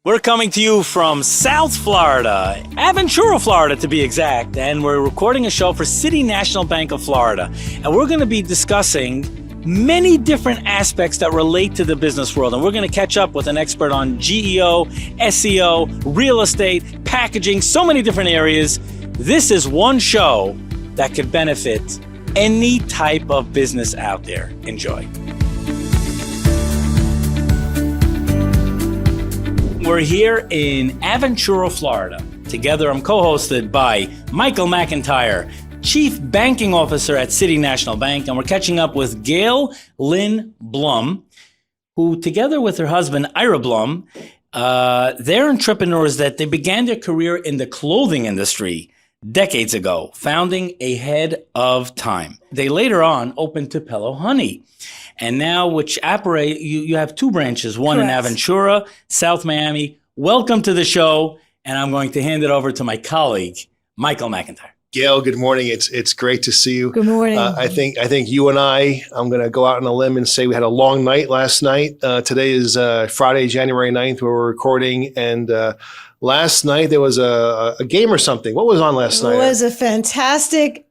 We're coming to you from South Florida, Aventura, Florida to be exact, and we're recording a show for City National Bank of Florida. And we're going to be discussing many different aspects that relate to the business world. And we're going to catch up with an expert on GEO, SEO, real estate, packaging, so many different areas. This is one show that could benefit any type of business out there. Enjoy. We're here in Aventura, Florida. Together, I'm co-hosted by Michael McIntyre, Chief Banking Officer at City National Bank, and we're catching up with Gail, Lynne Blum, who together with her husband, Ira Blum, they're entrepreneurs that they began their career in the clothing industry decades ago, founding ahead of time. They later on opened Tupelo Honey. And now, which operate, you have two branches, one Correct. In Aventura, South Miami. Welcome to the show, and I'm going to hand it over to my colleague, Michael McIntyre. Gail, good morning. It's great to see you. Good morning. I think you and I'm going to go out on a limb and say we had a long night last night. Today is Friday, January 9th, where we're recording, and last night there was a game or something. What was on last night? It was a fantastic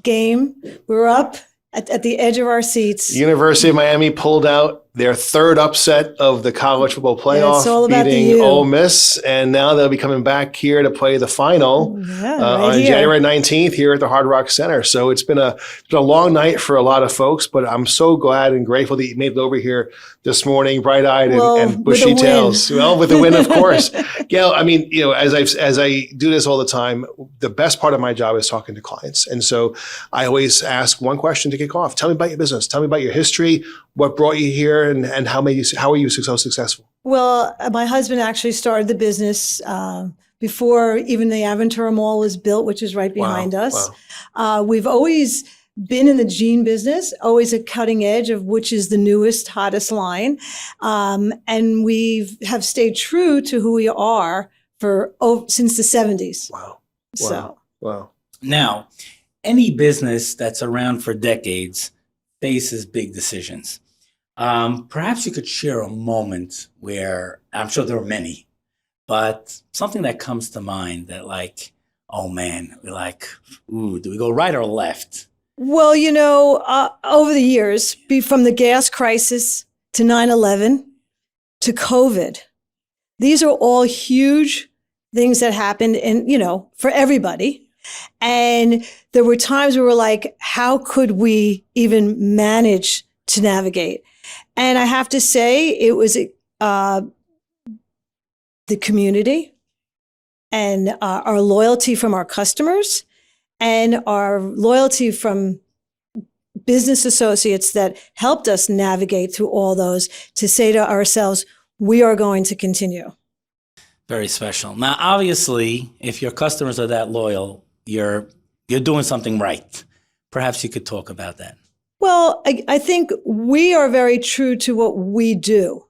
game. We were up at the edge of our seats. University of Miami pulled out their third upset of the college football playoff, it's all about beating Ole Miss, and now they'll be coming back here to play the final on January 19th here at the Hard Rock Center. So it's been a long night for a lot of folks, but I'm so glad and grateful that you made it over here this morning, bright-eyed and bushy tails. Well, with the win, of course. Gail, I mean, as I do this all the time, the best part of my job is talking to clients, and so I always ask one question to kick off. Tell me about your business. Tell me about your history. What brought you here, and how are you so successful? Well, my husband actually started the business before even the Aventura Mall was built, which is right behind us. Wow. We've always been in the jean business, always a cutting edge of which is the newest, hottest line. And we have stayed true to who we are since the 70s. Wow. Now, any business that's around for decades faces big decisions. Perhaps you could share a moment where, I'm sure there are many, but something that comes to mind that like, oh man, we're like, ooh, do we go right or left? Well, over the years, from the gas crisis to 9/11 to COVID, these are all huge things that happened for everybody. And there were times we were like, how could we even manage to navigate? And I have to say, it was the community and our loyalty from our customers and our loyalty from business associates that helped us navigate through all those to say to ourselves, we are going to continue. Very special. Now, obviously, if your customers are that loyal, you're doing something right. Perhaps you could talk about that. Well, I think we are very true to what we do.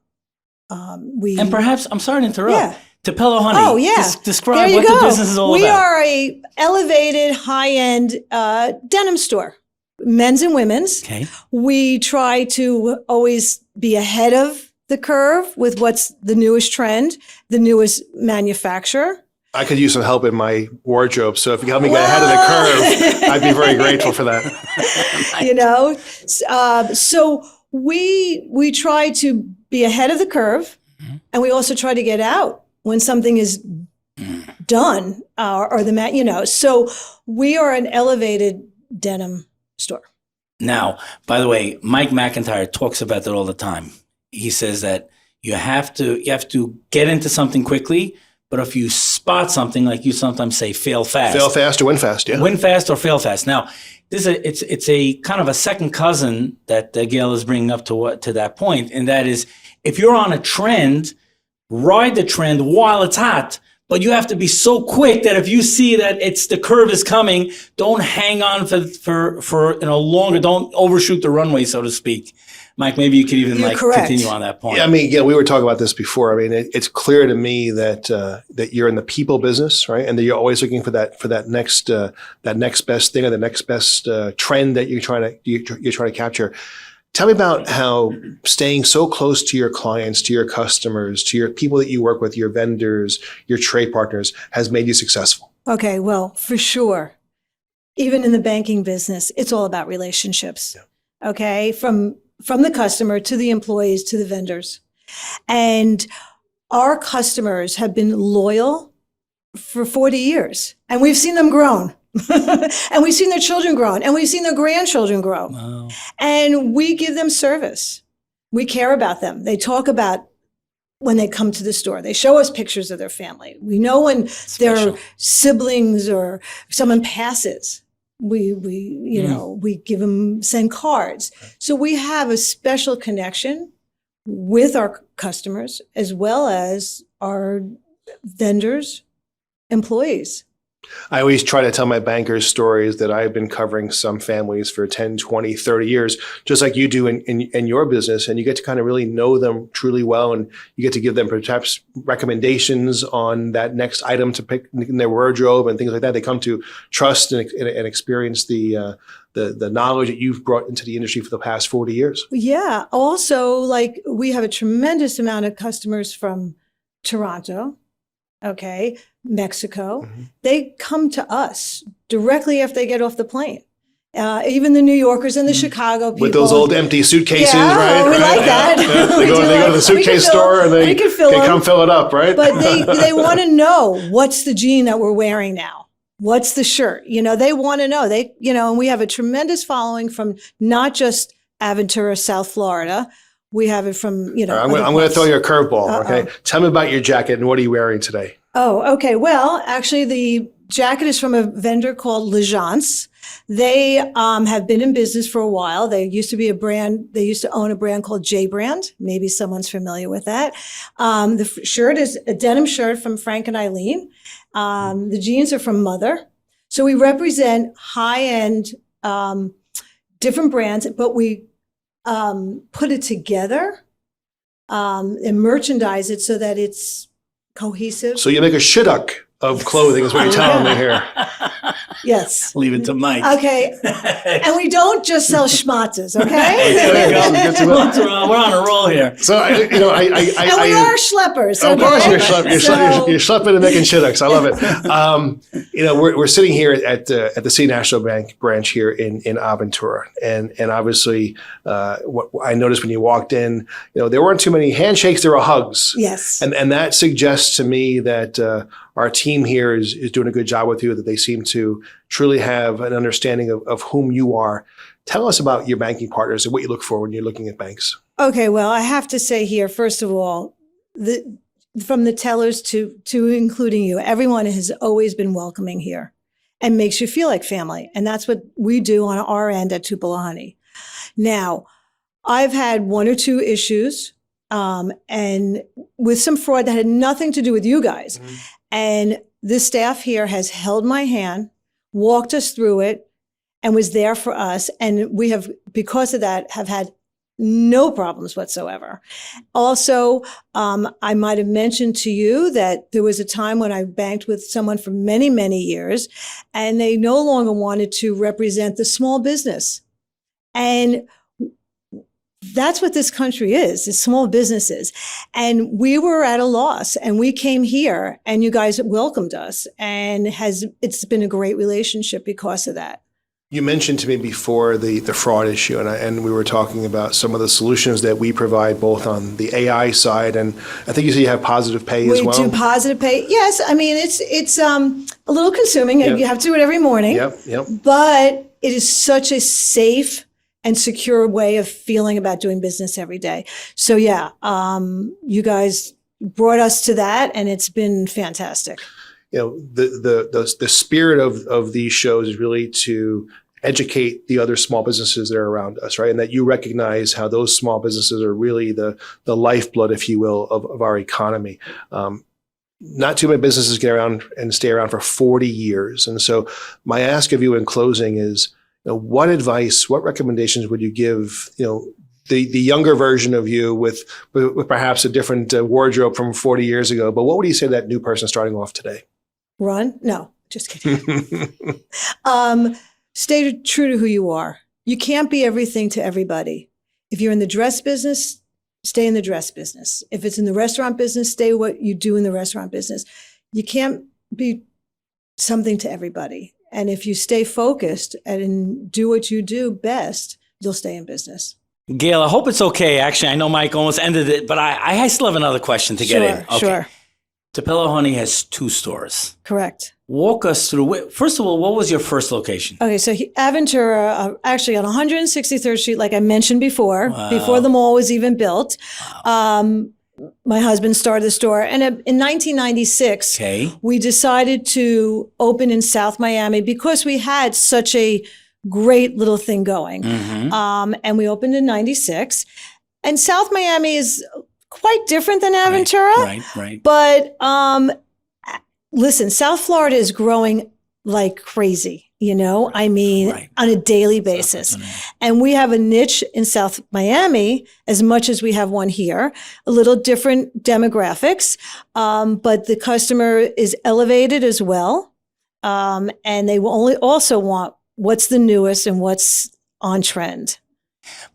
And perhaps, I'm sorry to interrupt. Yeah. Tupelo Honey. Oh, yeah. Describe what the business is all about. We are a elevated, high-end denim store, men's and women's. Okay. We try to always be ahead of the curve with what's the newest trend, the newest manufacturer. I could use some help in my wardrobe, so if you help me get ahead of the curve, I'd be very grateful for that. So we try to be ahead of the curve, and we also try to get out when something is done, So we are an elevated denim store. Now, by the way, Mike McIntyre talks about that all the time. He says that you have to get into something quickly. But if you spot something, like you sometimes say, fail fast. Fail fast or win fast, yeah. Win fast or fail fast. Now, it's a kind of a second cousin that Gail is bringing up to that point, and that is, if you're on a trend, ride the trend while it's hot. But you have to be so quick that if you see that the curve is coming, don't hang on for longer. Don't overshoot the runway, so to speak. Mike, maybe you could even continue on that point. Yeah, I mean, we were talking about this before. I mean, it's clear to me that you're in the people business, right? And that you're always looking for that next best thing or the next best trend that you're trying to capture. Tell me about how staying so close to your clients, to your customers, to your people that you work with, your vendors, your trade partners, has made you successful. Okay, well, for sure. Even in the banking business, it's all about relationships. Yeah. Okay, from the customer to the employees to the vendors. And our customers have been loyal for 40 years, and we've seen them grown. And we've seen their children grow, and we've seen their grandchildren grow. Wow. And we give them service. We care about them. They talk about when they come to the store. They show us pictures of their family. We know when their siblings or someone passes. We give them, send cards. So we have a special connection with our customers as well as our vendors, employees. I always try to tell my bankers stories that I've been covering some families for 10, 20, 30 years, just like you do in your business. And you get to kind of really know them truly well. And you get to give them perhaps recommendations on that next item to pick in their wardrobe and things like that. They come to trust and experience the knowledge that you've brought into the industry for the past 40 years. Yeah. Also, like, we have a tremendous amount of customers from Toronto. Okay. Mexico. Mm-hmm. They come to us directly after they get off the plane. Even the New Yorkers and the Chicago people. With those old empty suitcases, right? We like that. Yeah. They go to the suitcase store and they can come fill it up, right? But they want to know, what's the jean that we're wearing now? What's the shirt? They want to know. And we have a tremendous following from not just Aventura, South Florida. We have it from, I'm going to throw you a curveball, okay? Tell me about your jacket and what are you wearing today? Oh, okay. Well, actually, the jacket is from a vendor called L'Agence. They have been in business for a while. They used to be a brand. They used to own a brand called J Brand. Maybe someone's familiar with that. The shirt is a denim shirt from Frank and Eileen. The jeans are from Mother. So we represent high-end different brands, but we put it together and merchandise it so that it's cohesive. So you make a shidduck of clothing is what you're telling me here. Yes. Leave it to Mike. Okay. And we don't just sell schmatzes, okay? There you go. We're on a roll here. So, and we are schleppers. Of course, you're schlepping and making shidducks. I love it. We're sitting here at the City National Bank branch here in Aventura. And obviously, what I noticed when you walked in, there weren't too many handshakes, there were hugs. Yes. And that suggests to me that our team here is doing a good job with you, that they seem to truly have an understanding of whom you are. Tell us about your banking partners and what you look for when you're looking at banks. Okay, well, I have to say here, first of all, from the tellers to including you, everyone has always been welcoming here and makes you feel like family. And that's what we do on our end at Tupelo Honey. Now, I've had one or two issues and with some fraud that had nothing to do with you guys. Mm-hmm. And the staff here has held my hand, walked us through it, and was there for us. And we have, because of that, have had no problems whatsoever. Also, I might have mentioned to you that there was a time when I banked with someone for many, many years, and they no longer wanted to represent the small business. And that's what this country is small businesses. And we were at a loss, and we came here, and you guys welcomed us, and it's been a great relationship because of that. You mentioned to me before the fraud issue, and we were talking about some of the solutions that we provide both on the AI side, and I think you said you have positive pay as well. We do positive pay. Yes, I mean it's a little consuming. Yep. You have to do it every morning. Yep. But it is such a safe and secure way of feeling about doing business every day. So yeah, you guys brought us to that, and it's been fantastic. The spirit of these shows is really to educate the other small businesses that are around us, right? And that you recognize how those small businesses are really the lifeblood, if you will, of our economy. Not too many businesses get around and stay around for 40 years. And so my ask of you in closing is, what advice, what recommendations would you give, the younger version of you with perhaps a different wardrobe from 40 years ago, but what would you say to that new person starting off today? Run? No, just kidding. Stay true to who you are. You can't be everything to everybody. If you're in the dress business, stay in the dress business. If it's in the restaurant business, stay what you do in the restaurant business. You can't be something to everybody. And if you stay focused and do what you do best, you'll stay in business. Gail, I hope it's okay. Actually, I know Mike almost ended it, but I still have another question to get in. Okay. Sure. Tupelo Honey has 2 stores. Correct. Walk us through. First of all, what was your first location? Okay, so Aventura, actually on 163rd Street, like I mentioned before, before the mall was even built. Wow. My husband started the store. And in 1996, we decided to open in South Miami because we had such a great little thing going. Mm-hmm. And we opened in 96. And South Miami is quite different than Aventura. Right. But listen, South Florida is growing like crazy. On a daily basis. And we have a niche in South Miami as much as we have one here, a little different demographics, but the customer is elevated as well. And they will only also want what's the newest and what's on trend.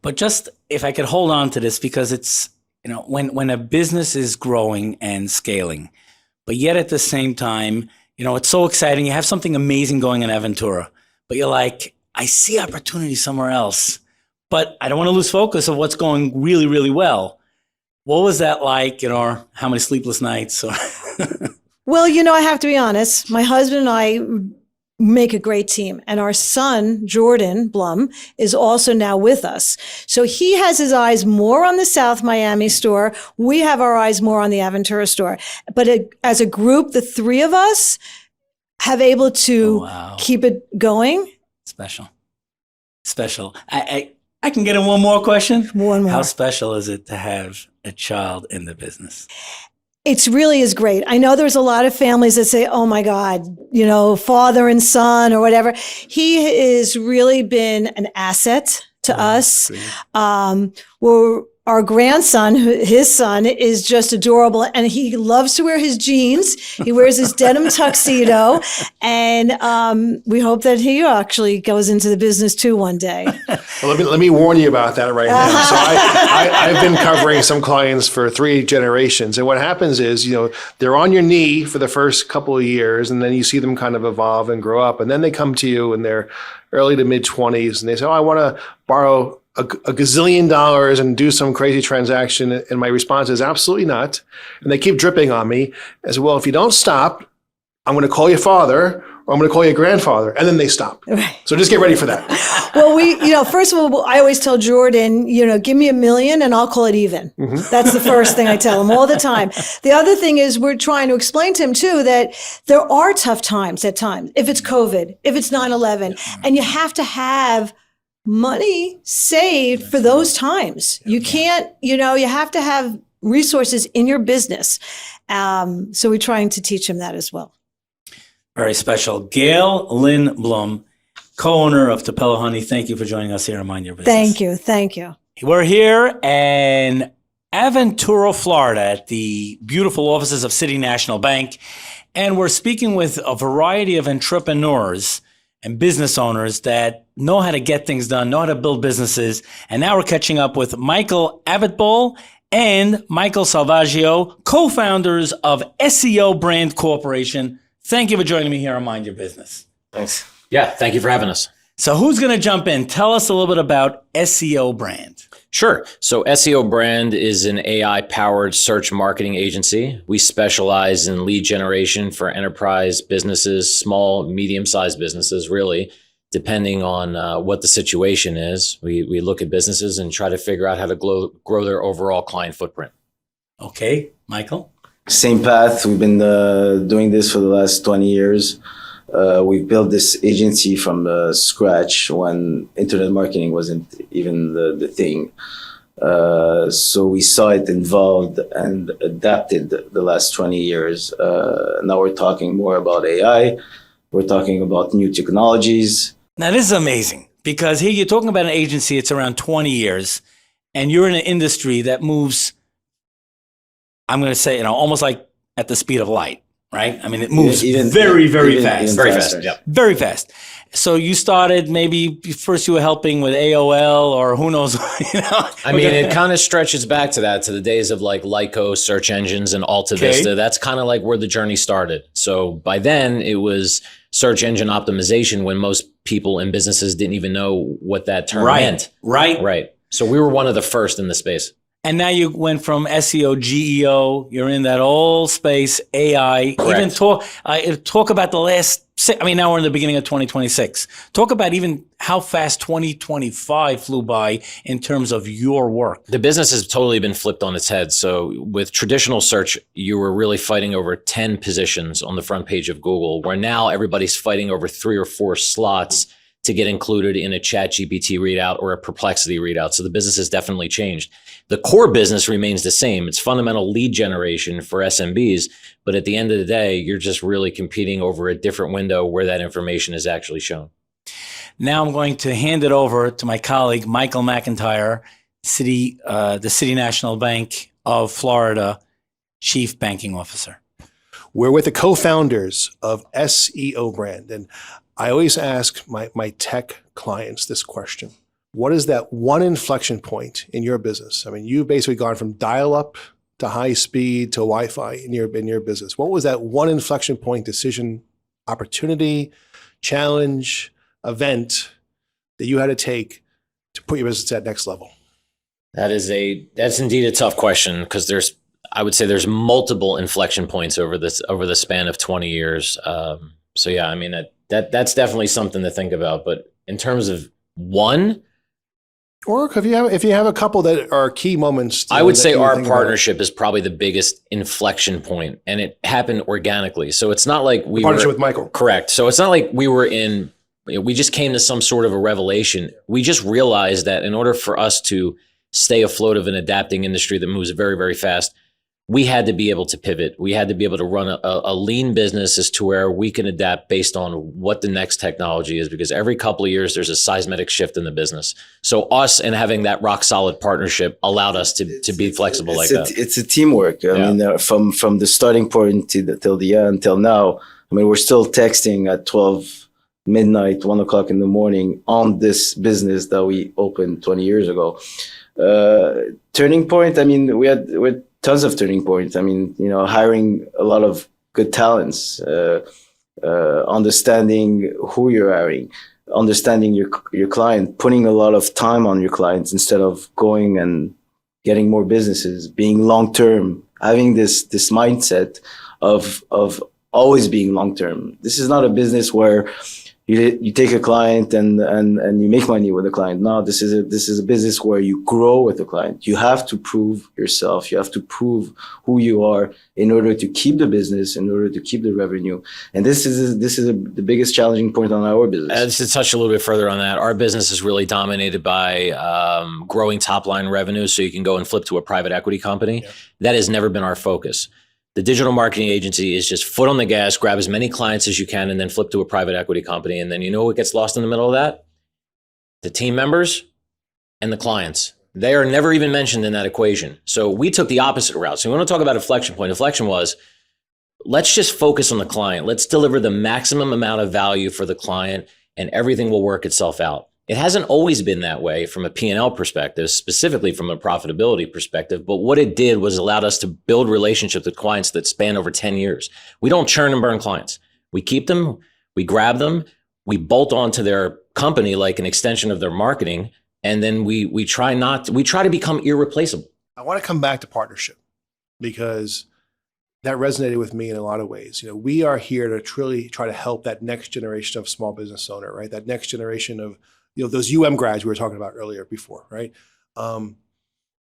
But just if I could hold on to this, because it's, when a business is growing and scaling, but yet at the same time, it's so exciting. You have something amazing going in Aventura, but you're like, I see opportunity somewhere else, but I don't want to lose focus of what's going really, really well. What was that like? How many sleepless nights? Well, I have to be honest. My husband and I make a great team. And our son, Jordan Blum, is also now with us. So he has his eyes more on the South Miami store. We have our eyes more on the Aventura store. But as a group, the 3 of us have able to keep it going. Special. I can get in one more question. One more. How special is it to have a child in the business? It really is great. I know there's a lot of families that say, oh my God, father and son or whatever. He has really been an asset to us. Our grandson, his son, is just adorable. And he loves to wear his jeans. He wears his denim tuxedo. And we hope that he actually goes into the business too one day. Well, let me warn you about that right now. So I've been covering some clients for 3 generations. And what happens is, they're on your knee for the first couple of years, and then you see them kind of evolve and grow up. And then they come to you in their early to mid 20s and they say, I want to borrow a gazillion dollars and do some crazy transaction. And my response is absolutely not. And they keep dripping on me. I said, well, if you don't stop, I'm going to call you father or I'm going to call you grandfather. And then they stop. Right. So just get ready for that. Well, first of all, I always tell Jordan, give me $1 million and I'll call it even. Mm-hmm. That's the first thing I tell him all the time. The other thing is we're trying to explain to him too, that there are tough times at times. If it's COVID, if it's 9/11, and you have to have money saved for those times. You can't, you have to have resources in your business. So we're trying to teach him that as well. Very special. Gail Lynne Blum, co-owner of Tupelo Honey. Thank you for joining us here on Mind Your Business. Thank you. We're here in Aventura, Florida at the beautiful offices of City National Bank. And we're speaking with a variety of entrepreneurs and business owners that know how to get things done, know how to build businesses. And now we're catching up with Michael Abitbol and Michael Salvaggio, co-founders of SEO Brand Corporation. Thank you for joining me here on Mind Your Business. Thanks. Yeah, thank you for having us. So who's going to jump in? Tell us a little bit about SEO Brand. Sure. So SEO Brand is an AI-powered search marketing agency. We specialize in lead generation for enterprise businesses, small, medium-sized businesses, really, depending on what the situation is. We look at businesses and try to figure out how to grow their overall client footprint. Okay. Michael? Same path. We've been doing this for the last 20 years. We've built this agency from scratch when internet marketing wasn't even the thing. So we saw it evolved and adapted the last 20 years. Now we're talking more about AI. We're talking about new technologies. Now this is amazing because here you're talking about an agency, it's around 20 years, and you're in an industry that moves, I'm going to say, almost like at the speed of light. right? I mean, it moves Even very even fast. Very faster. fast. Yep. Very fast. So you started, maybe first you were helping with AOL or who knows, you know? I mean, it kind of stretches back to the days of like Lyco search engines and Alta Vista. Okay. That's kind of like where the journey started. So by then it was search engine optimization when most people in businesses didn't even know what that term meant. Right. So we were one of the first in the space. And now you went from SEO, GEO, you're in that whole space, AI. Correct. Even talk about the last, now we're in the beginning of 2026. Talk about even how fast 2025 flew by in terms of your work. The business has totally been flipped on its head. So with traditional search, you were really fighting over 10 positions on the front page of Google, where now everybody's fighting over 3 or 4 slots to get included in a ChatGPT readout or a Perplexity readout. So the business has definitely changed. The core business remains the same. It's fundamental lead generation for SMBs, but at the end of the day, you're just really competing over a different window where that information is actually shown. Now I'm going to hand it over to my colleague, Michael McIntyre, the City National Bank of Florida, Chief Banking Officer. We're with the co-founders of SEO Brand. And I always ask my tech clients this question. What is that one inflection point in your business? I mean, you've basically gone from dial-up to high speed to Wi-Fi in your business. What was that one inflection point, decision, opportunity, challenge, event that you had to take to put your business at that next level? That's indeed a tough question, because I would say there's multiple inflection points over the span of 20 years. So yeah, I mean, that's definitely something to think about. But in terms of one, or if you have a couple that are key moments, I would say our partnership is probably the biggest inflection point, and it happened organically. So it's not like we partnership with Michael. Correct. So it's not like we just came to some sort of a revelation. We just realized that in order for us to stay afloat of an adapting industry that moves very, very fast, we had to be able to pivot. We had to be able to run a lean business as to where we can adapt based on what the next technology is, because every couple of years there's a seismic shift in the business. So us and having that rock solid partnership allowed us to be flexible like that. It's a teamwork. I mean, from the starting point till the end, till now, I mean, we're still texting at 12 midnight, 1 o'clock in the morning on this business that we opened 20 years ago. Turning point, I mean, we had tons of turning points. I mean, hiring a lot of good talents, understanding who you're hiring, understanding your client, putting a lot of time on your clients instead of going and getting more businesses, being long-term, having this mindset of always being long-term. This is not a business where you take a client and you make money with a client. No, this is a business where you grow with the client. You have to prove yourself. You have to prove who you are in order to keep the business, in order to keep the revenue. And this is the biggest challenging point on our business. Just to touch a little bit further on that, our business is really dominated by growing top line revenue, so you can go and flip to a private equity company. Yeah. That has never been our focus. The digital marketing agency is just foot on the gas, grab as many clients as you can, and then flip to a private equity company. And then you know what gets lost in the middle of that? The team members and the clients. They are never even mentioned in that equation. So we took the opposite route. So we want to talk about inflection point. Inflection was, let's just focus on the client. Let's deliver the maximum amount of value for the client, and everything will work itself out. It hasn't always been that way from a P&L perspective, specifically from a profitability perspective. But what it did was allowed us to build relationships with clients that span over 10 years. We don't churn and burn clients. We keep them, we grab them, we bolt onto their company like an extension of their marketing. And then we try to become irreplaceable. I want to come back to partnership, because that resonated with me in a lot of ways. We are here to truly try to help that next generation of small business owner, right? That next generation of those UM grads we were talking about earlier before, right?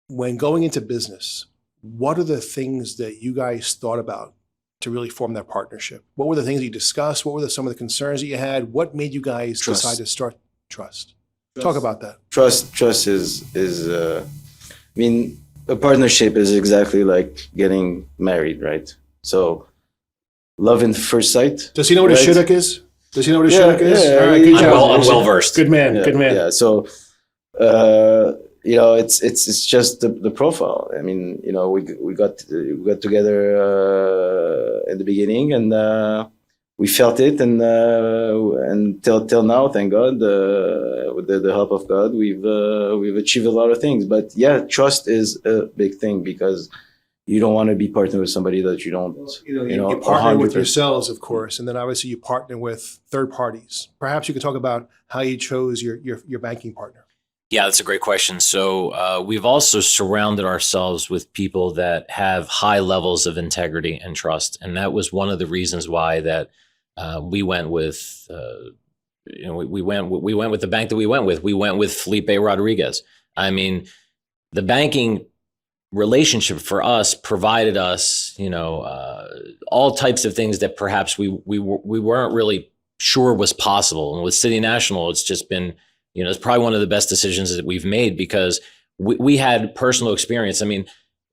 When going into business, what are the things that you guys thought about to really form that partnership? What were the things you discussed? What were some of the concerns that you had? What made you guys decide to start trust? Talk about that. Trust is I mean, a partnership is exactly like getting married, right? So love in first sight. Does he know what a shidduch is? Does he know what a shidduch is? Yeah, all right, good job. I'm well versed. Good man, good man. Yeah, so it's just the profile. I mean, we got together at the beginning, and we felt it, and till now, thank God, with the help of God, we've achieved a lot of things. But yeah, trust is a big thing, because you don't want to be partnered with somebody that you don't, you partner with yourselves, of course, and then obviously you partner with third parties. Perhaps you could talk about how you chose your banking partner. Yeah, that's a great question. So we've also surrounded ourselves with people that have high levels of integrity and trust, and that was one of the reasons why that we went with we went with the bank that we went with. We went with Felipe Rodriguez. I mean, the banking relationship for us provided us, all types of things that perhaps we weren't really sure was possible. And with City National, it's just been, it's probably one of the best decisions that we've made, because we had personal experience. I mean,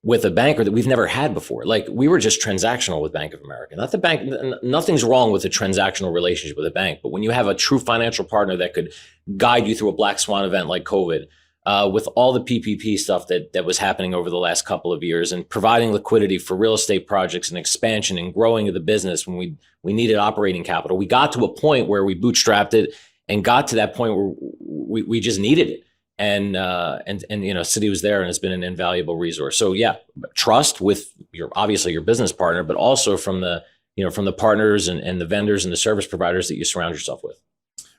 with a banker that we've never had before. Like, we were just transactional with Bank of America. Not the bank, nothing's wrong with a transactional relationship with a bank, but when you have a true financial partner that could guide you through a black swan event like COVID, with all the PPP stuff that was happening over the last couple of years, and providing liquidity for real estate projects and expansion and growing of the business when we needed operating capital. We got to a point where we bootstrapped it and got to that point where we just needed it. And City was there, and it's been an invaluable resource. So yeah, trust with obviously your business partner, but also from the partners and the vendors and the service providers that you surround yourself with.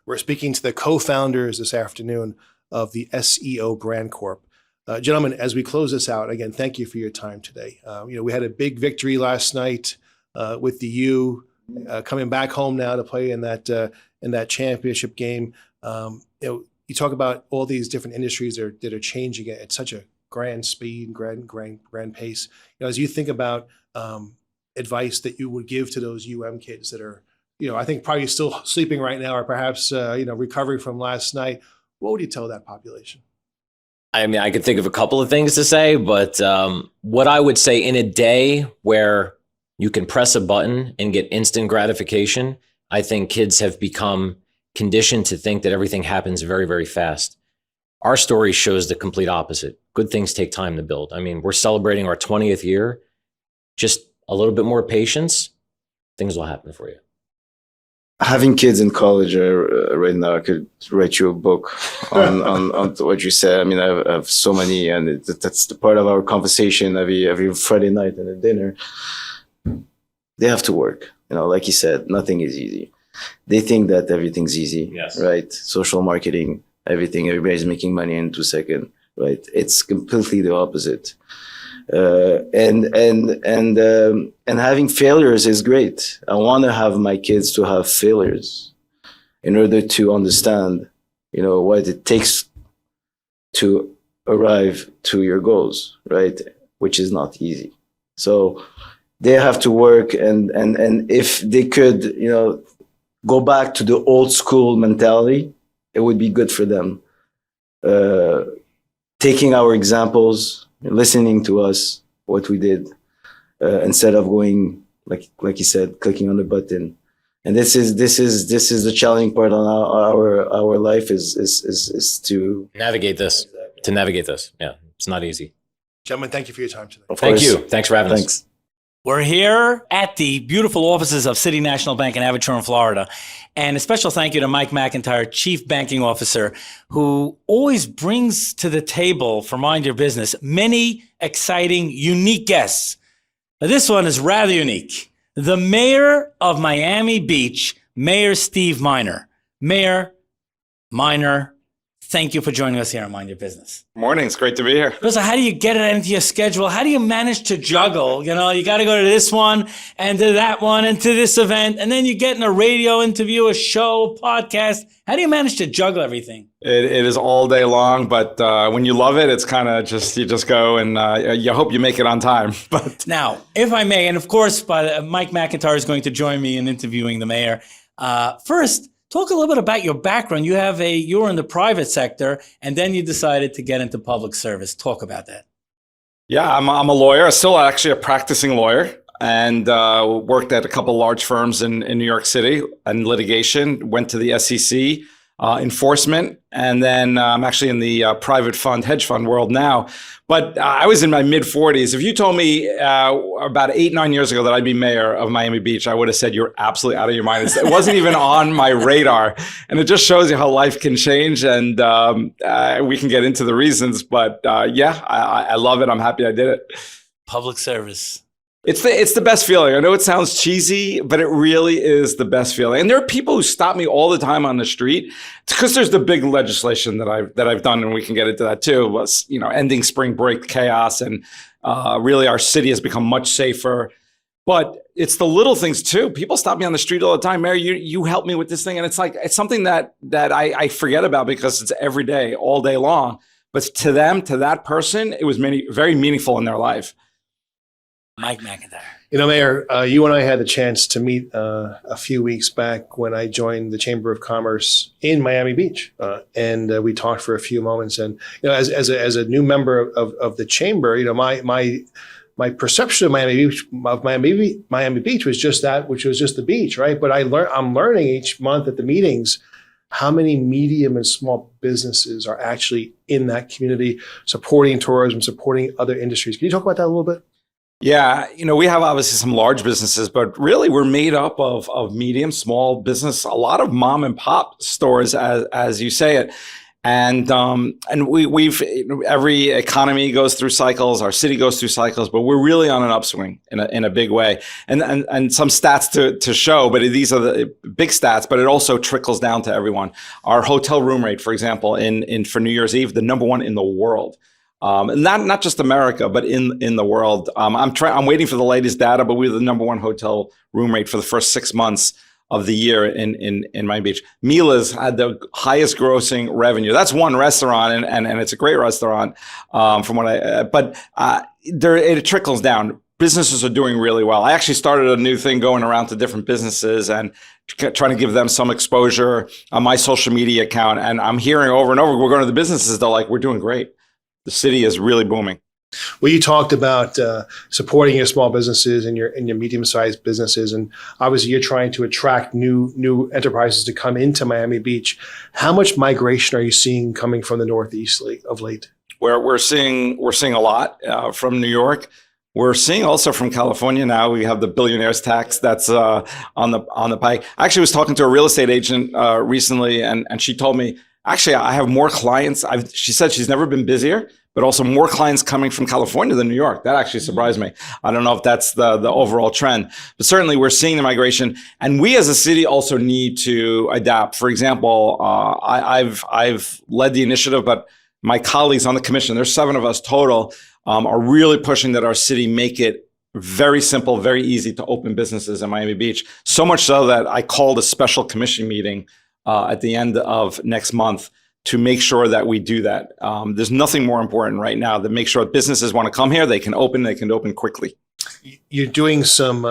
We're speaking to the co-founders this afternoon of the SEO Brand Corp. Gentlemen, as we close this out, again, thank you for your time today. We had a big victory last night with the U coming back home now to play in that championship game. You talk about all these different industries that are changing at such a grand speed, grand pace. As you think about advice that you would give to those kids that are, I think probably still sleeping right now, or perhaps recovering from last night, what would you tell that population? I mean, I could think of a couple of things to say, but what I would say, in a day where you can press a button and get instant gratification, I think kids have become conditioned to think that everything happens very, very fast. Our story shows the complete opposite. Good things take time to build. I mean, we're celebrating our 20th year. Just a little bit more patience, things will happen for you. Having kids in college right now, I could write you a book on what you said. I mean, I have so many, and that's the part of our conversation every Friday night and at dinner. They have to work. Like you said, nothing is easy. They think that everything's easy, yes. Right? Social marketing, everybody's making money in 2 seconds, right? It's completely the opposite. And having failures is great. I want to have my kids to have failures in order to understand, what it takes to arrive to your goals, right? Which is not easy. So they have to work, and if they could, go back to the old school mentality, it would be good for them. Taking our examples, listening to us, what we did, instead of going, like you said, clicking on the button. And this is the challenging part on our life is to navigate this. Exactly. To navigate this, yeah, it's not easy. Gentlemen, thank you for your time today. Thank you. Thanks for having us. We're here at the beautiful offices of City National Bank in Aventura, Florida. And a special thank you to Mike McIntyre, Chief Banking Officer, who always brings to the table for Mind Your Business many exciting, unique guests. Now, this one is rather unique. The mayor of Miami Beach, Mayor Steve Miner. Mayor Miner, thank you for joining us here on Mind Your Business. Morning. It's great to be here. So how do you get it into your schedule? How do you manage to juggle? You got to go to this one and to that one and to this event, and then you get in a radio interview, a show, a podcast. How do you manage to juggle everything? It is all day long, but when you love it, it's kind of you just go, and you hope you make it on time. But now, if I may, and of course, Mike McIntyre is going to join me in interviewing the mayor. First, talk a little bit about your background. You were in the private sector, and then you decided to get into public service. Talk about that. Yeah, I'm a lawyer. I'm still actually a practicing lawyer, and worked at a couple large firms in New York City in litigation. Went to the SEC enforcement, and then I'm actually in the private fund, hedge fund world now. But I was in my mid 40s. If you told me about 8-9 years ago that I'd be mayor of Miami Beach, I would have said you're absolutely out of your mind. It wasn't even on my radar, and it just shows you how life can change. And we can get into the reasons, but I love it. I'm happy I did it. Public service. It's the best feeling. I know it sounds cheesy, but it really is the best feeling. And there are people who stop me all the time on the street. It's because there's the big legislation that I've done, and we can get into that too. Was ending spring break chaos, and really our city has become much safer. But it's the little things too. People stop me on the street all the time. Mary, you help me with this thing, and it's something that I forget about because it's every day, all day long. But to them, to that person, it was very meaningful in their life. Mike McIntyre. Mayor, you and I had the chance to meet a few weeks back when I joined the Chamber of Commerce in Miami Beach, and we talked for a few moments. And as a new member of the chamber, my perception of Miami Beach was just that, which was just the beach, right? But I'm learning each month at the meetings how many medium and small businesses are actually in that community, supporting tourism, supporting other industries. Can you talk about that a little bit? Yeah, we have obviously some large businesses, but really we're made up of medium, small business, a lot of mom and pop stores, as you say it. And we've every economy goes through cycles, our city goes through cycles, but we're really on an upswing in a big way. And some stats to show, but these are the big stats, but it also trickles down to everyone. Our hotel room rate, for example, for New Year's Eve, the #1 in the world. Not just America, but in the world. I'm waiting for the latest data, but we were the #1 hotel room rate for the first 6 months of the year in Miami Beach. Mila's had the highest grossing revenue. That's one restaurant, and it's a great restaurant. It trickles down. Businesses are doing really well. I actually started a new thing going around to different businesses and trying to give them some exposure on my social media account. And I'm hearing over and over, we're going to the businesses, they're like, we're doing great. The city is really booming. Well, you talked about supporting your small businesses and your medium-sized businesses, and obviously you're trying to attract new enterprises to come into Miami Beach. How much migration are you seeing coming from the Northeast of late? We're seeing a lot from New York. We're seeing also from California now. We have the billionaires tax that's on the pike. I actually was talking to a real estate agent recently, and she told me, actually, I have more clients. She said she's never been busier, but also more clients coming from California than New York. That actually surprised me. I don't know if that's the overall trend, but certainly we're seeing the migration. And we as a city also need to adapt. For example, I've led the initiative, but my colleagues on the commission, there's 7 of us total, are really pushing that our city make it very simple, very easy to open businesses in Miami Beach. So much so that I called a special commission meeting at the end of next month to make sure that we do that. There's nothing more important right now than make sure businesses want to come here, they can open quickly. You're doing some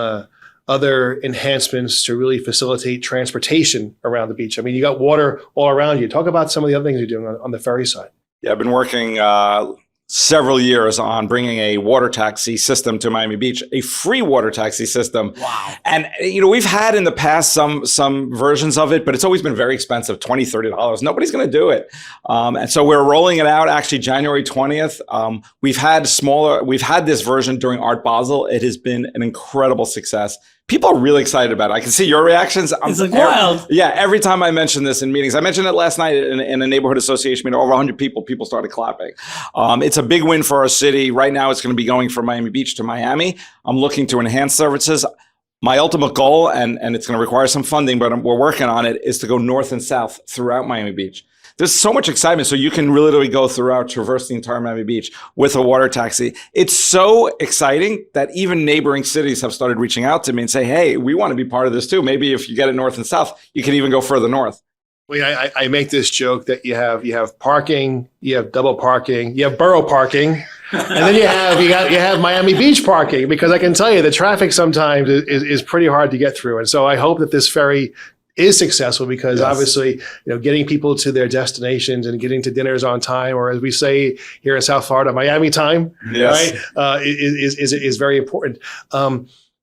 other enhancements to really facilitate transportation around the beach. I mean, you got water all around you. Talk about some of the other things you're doing on the ferry side. Yeah, I've been working several years on bringing a water taxi system to Miami Beach, a free water taxi system. Wow. And, we've had in the past some versions of it, but it's always been very expensive, $20, $30. Nobody's going to do it. And so we're rolling it out actually January 20th. We've had this version during Art Basel. It has been an incredible success. People are really excited about it. I can see your reactions. It's like wild. Yeah, every time I mention this in meetings. I mentioned it last night in a neighborhood association meeting. Over 100 people started clapping. It's a big win for our city. Right now, it's going to be going from Miami Beach to Miami. I'm looking to enhance services. My ultimate goal, and it's going to require some funding, but we're working on it, is to go north and south throughout Miami Beach. There's so much excitement. So you can literally go throughout, traverse the entire Miami Beach with a water taxi. It's so exciting that even neighboring cities have started reaching out to me and say, hey, we want to be part of this too. Maybe if you get it north and south, you can even go further north. Well, I make this joke that you have parking, you have double parking, you have borough parking, and then you have Miami Beach parking, because I can tell you the traffic sometimes is pretty hard to get through. And so I hope that this ferry is successful, because yes, obviously, getting people to their destinations and getting to dinners on time, or as we say here in South Florida, Miami time, yes, right, is very important.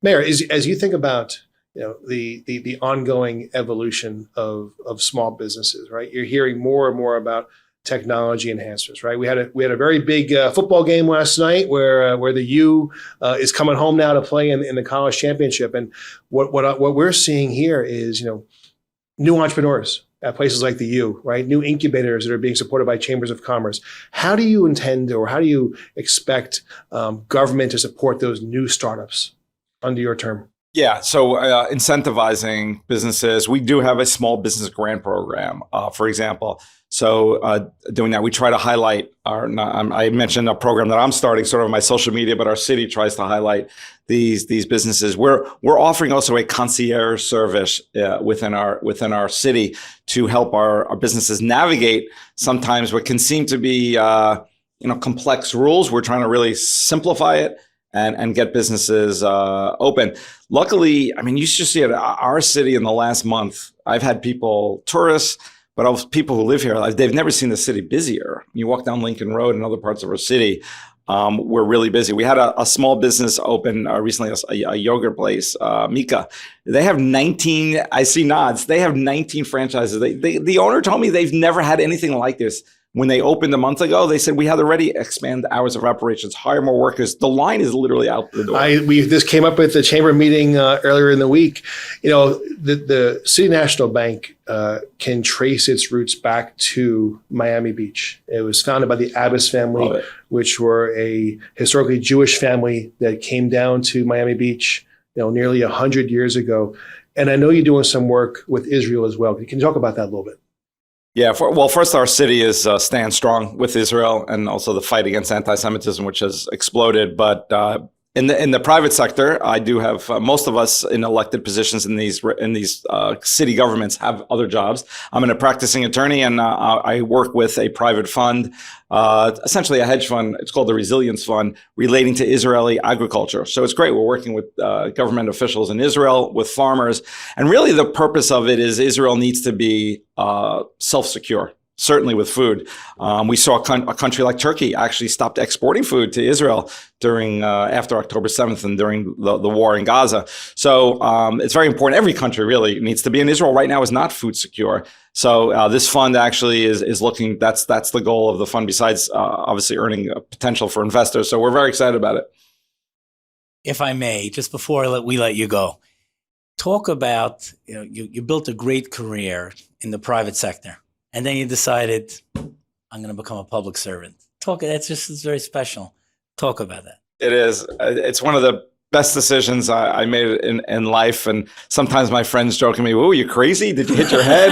Mayor, as you think about the ongoing evolution of small businesses, right? You're hearing more and more about technology enhancements, right? We had a very big football game last night where the U is coming home now to play in the college championship, and what we're seeing here is new entrepreneurs at places like the U, right? New incubators that are being supported by chambers of commerce. How do you intend, or how do you expect government to support those new startups under your term? Yeah, so incentivizing businesses. We do have a small business grant program, for example. So doing that, we try to highlight I mentioned a program that I'm starting sort of on my social media, but our city tries to highlight these businesses. We're offering also a concierge service within our city to help our businesses navigate sometimes what can seem to be complex rules. We're trying to really simplify it and get businesses open. Luckily, I mean, you should see it. Our city in the last month, I've had tourists, but of people who live here, they've never seen the city busier. You walk down Lincoln Road and other parts of our city, we're really busy. We had a small business open recently, a yogurt place, Mika. They have 19, I see nods, they have 19 franchises. The owner told me they've never had anything like this. When they opened a month ago, they said, we had already expand hours of operations, hire more workers. The line is literally out the door. This came up at the chamber meeting earlier in the week. The City National Bank can trace its roots back to Miami Beach. It was founded by the Abbas family, which were a historically Jewish family that came down to Miami Beach, nearly 100 years ago. And I know you're doing some work with Israel as well. Can you talk about that a little bit? Yeah, first, our city stands strong with Israel, and also the fight against anti-Semitism, which has exploded. But in the private sector, I do have most of us in elected positions in these city governments have other jobs. I'm a practicing attorney, and I work with a private fund, essentially a hedge fund. It's called the Resilience Fund, relating to Israeli agriculture. So it's great. We're working with government officials in Israel, with farmers, and really the purpose of it is Israel needs to be self-secure. Certainly with food. We saw a country like Turkey actually stopped exporting food to Israel during after October 7th and during the war in Gaza. So it's very important. Every country really needs to be. And Israel right now is not food secure. So this fund actually is looking, that's the goal of the fund, besides obviously earning a potential for investors. So we're very excited about it. If I may, just before we let you go, talk about, you built a great career in the private sector. And then you decided, I'm going to become a public servant. It's very special. Talk about that. It is. It's one of the best decisions I made in life. And sometimes my friends joke at me, "Oh, you crazy? Did you hit your head?"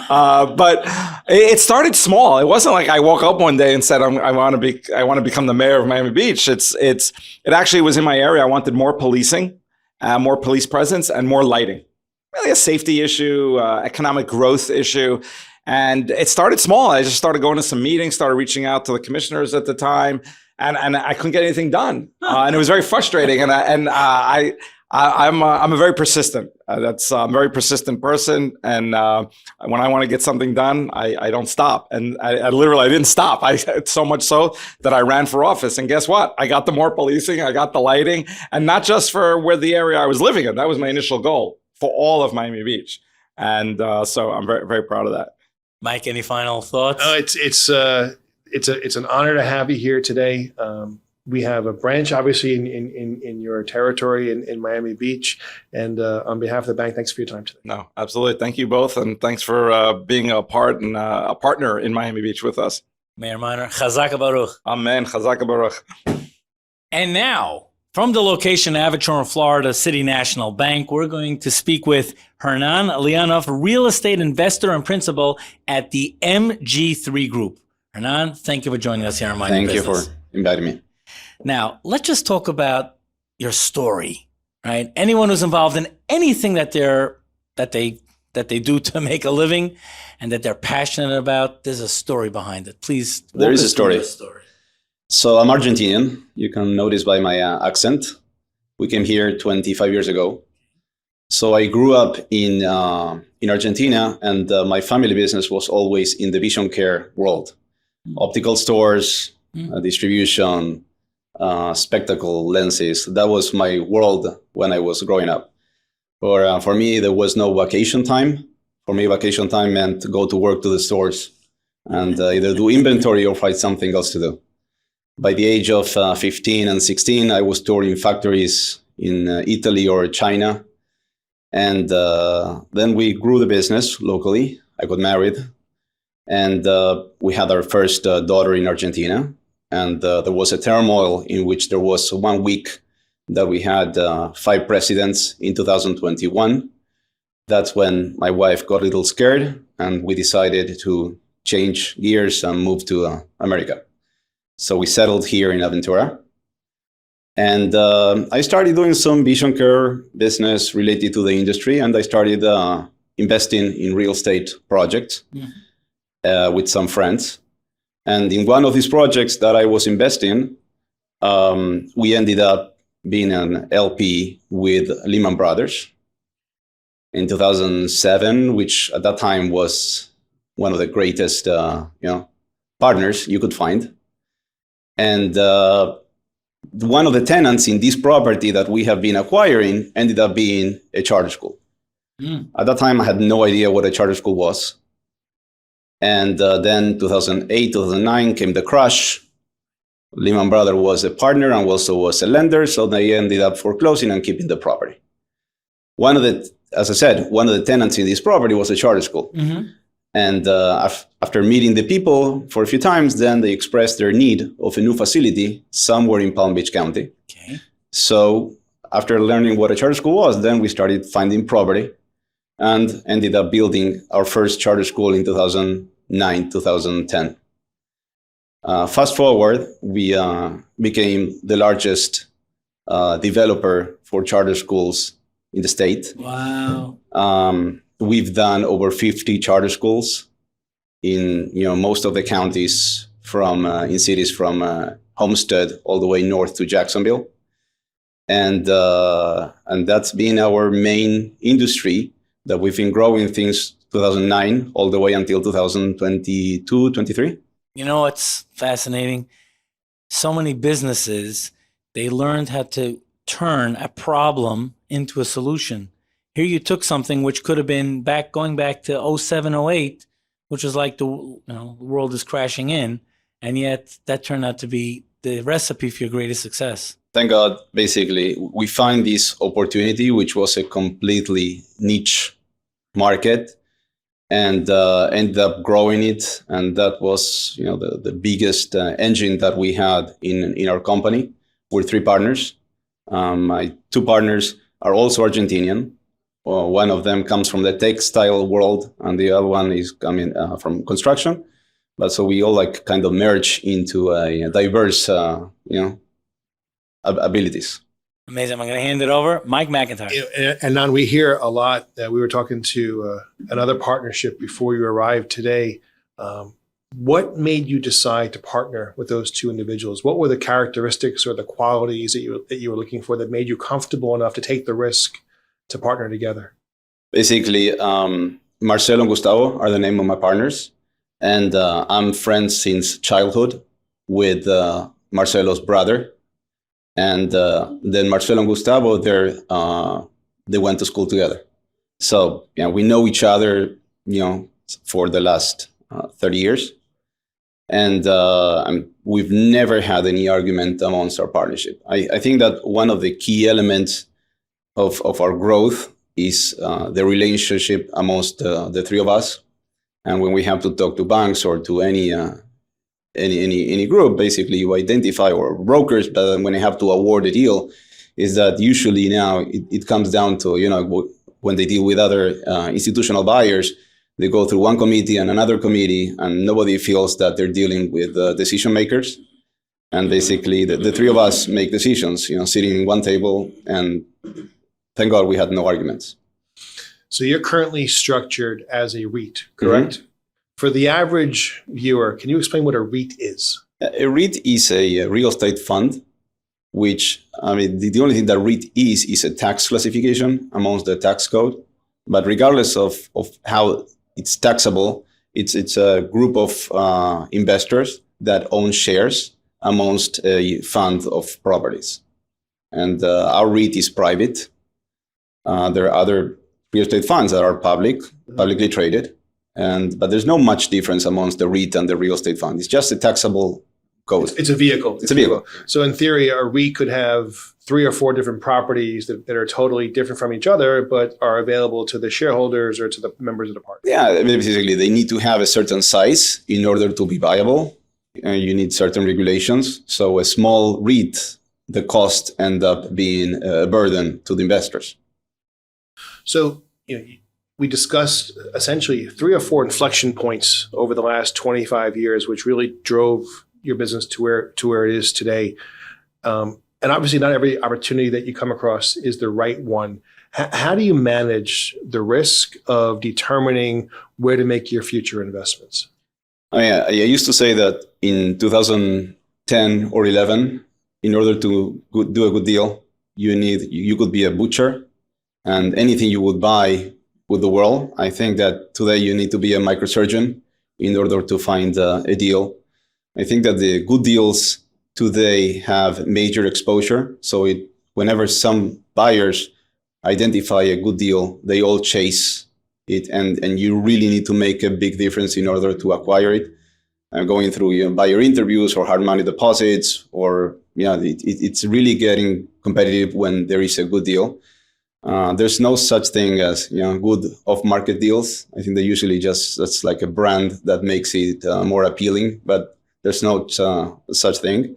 But it started small. It wasn't like I woke up one day and said, I want to become the mayor of Miami Beach. It actually was in my area. I wanted more policing, more police presence, and more lighting. Really a safety issue, economic growth issue. And it started small. I just started going to some meetings, started reaching out to the commissioners at the time, and I couldn't get anything done. And it was very frustrating. And I'm a very persistent. I'm a very persistent person. And when I want to get something done, I don't stop. And I literally didn't stop. So much so that I ran for office. And guess what? I got the more policing, I got the lighting, and not just for the area I was living in. That was my initial goal for all of Miami Beach. And so I'm very, very proud of that. Mike, any final thoughts? It's an honor to have you here today. We have a branch, obviously, in your territory in Miami Beach. And on behalf of the bank, thanks for your time today. No, absolutely. Thank you both. And thanks for being a partner in Miami Beach with us. Mayor Minor, Chazak Baruch. Amen. Chazak Baruch. And now, from the location Aventura, Florida, City National Bank, we're going to speak with Hernan Leonov, real estate investor and principal at the MG3 Group. Hernan, thank you for joining us here on Miami Business. Thank you for inviting me. Now, let's just talk about your story, right? Anyone who's involved in anything that they do to make a living and that they're passionate about, there's a story behind it. Please. There is a story. So I'm Argentinian. You can notice by my accent. We came here 25 years ago. So I grew up in Argentina, and my family business was always in the vision care world. Optical stores, distribution, spectacle lenses. That was my world when I was growing up. or for me, there was no vacation time. For me, vacation time meant go to work to the stores and either do inventory or find something else to do. By the age of 15 and 16, I was touring factories in Italy or China. And then we grew the business locally. I got married. And we had our first daughter in Argentina. And there was a turmoil in which there was 1 week that we had 5 presidents in 2021. That's when my wife got a little scared and we decided to change gears and move to America. So we settled here in Aventura. And I started doing some vision care business related to the industry. And I started investing in real estate projects with some friends. And in one of these projects that I was investing, we ended up being an LP with Lehman Brothers in 2007, which at that time was one of the greatest partners you could find. And one of the tenants in this property that we have been acquiring ended up being a charter school. At that time, I had no idea what a charter school was. And then 2008, 2009 came the crash. Lehman Brothers was a partner and also was a lender, so they ended up foreclosing and keeping the property. As I said, one of the tenants in this property was a charter school. And after meeting the people for a few times, then they expressed their need of a new facility somewhere in Palm Beach County. Okay. So after learning what a charter school was, then we started finding property and ended up building our first charter school in 2009, 2010. Fast forward, we became the largest developer for charter schools in the state. Wow. We've done over 50 charter schools in most of the counties in cities from Homestead all the way north to Jacksonville, and that's been our main industry that we've been growing since 2009 all the way until 2022, 23. It's fascinating. So many businesses, they learned how to turn a problem into a solution. Here you took something which could have been going back to 07, 08, which was like the world is crashing in, and yet that turned out to be the recipe for your greatest success. Thank God, basically, we find this opportunity, which was a completely niche market, and ended up growing it. And that was the biggest engine that we had in our company. We're 3 partners. My 2 partners are also Argentinian. One of them comes from the textile world, and the other one is coming from construction. But so we all kind of merge into a diverse, abilities. Amazing. I'm going to hand it over, Mike McIntyre. And Nan, we hear a lot. We were talking to another partnership before you arrived today. What made you decide to partner with those 2 individuals? What were the characteristics or the qualities that you were looking for that made you comfortable enough to take the risk to partner together? Basically, Marcelo and Gustavo are the name of my partners. And I'm friends since childhood with Marcelo's brother. And then Marcelo and Gustavo, they went to school together. So we know each other, for the last 30 years. And we've never had any argument amongst our partnership. I think that one of the key elements of our growth is the relationship amongst the 3 of us. And when we have to talk to banks or to any group, basically you identify, or brokers, but when they have to award a deal, is that usually now it comes down to, when they deal with other institutional buyers, they go through one committee and another committee, and nobody feels that they're dealing with decision makers. And basically the 3 of us make decisions, sitting in one table, and thank God we had no arguments. So you're currently structured as a REIT, correct? Mm-hmm. For the average viewer, can you explain what a REIT is? A REIT is a real estate fund, which, the only thing that REIT is a tax classification amongst the tax code. But regardless of how it's taxable, it's a group of investors that own shares amongst a fund of properties. And our REIT is private. There are other real estate funds that are publicly traded, but there's no much difference amongst the REIT and the real estate fund. It's just a taxable code. It's a vehicle. It's a vehicle. So in theory, a REIT could have 3 or 4 different properties that are totally different from each other, but are available to the shareholders or to the members of the party. Yeah, basically, they need to have a certain size in order to be viable. You need certain regulations. So a small REIT, the cost end up being a burden to the investors. So we discussed essentially 3 or 4 inflection points over the last 25 years, which really drove your business to where it is today. And obviously, not every opportunity that you come across is the right one. How do you manage the risk of determining where to make your future investments? I used to say that in 2010 or 11, in order to do a good deal, you could be a butcher, and anything you would buy with the world. I think that today you need to be a microsurgeon in order to find a deal. I think that the good deals today have major exposure. So whenever some buyers identify a good deal, they all chase it, and you really need to make a big difference in order to acquire it. Going through buyer interviews or hard money deposits, or it's really getting competitive when there is a good deal. There's no such thing as good off-market deals. I think they usually that's like a brand that makes it more appealing, but there's no such thing.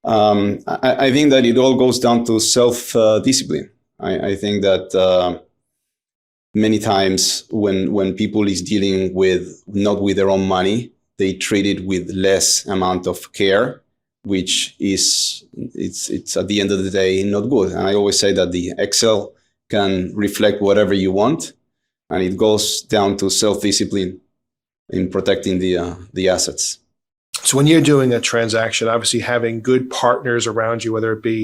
I think that it all goes down to self-discipline. I think that many times when people is dealing not with their own money, they treat it with less amount of care, which it's at the end of the day not good. And I always say that the Excel can reflect whatever you want, and it goes down to self-discipline in protecting the assets. So when you're doing a transaction, obviously having good partners around you, whether it be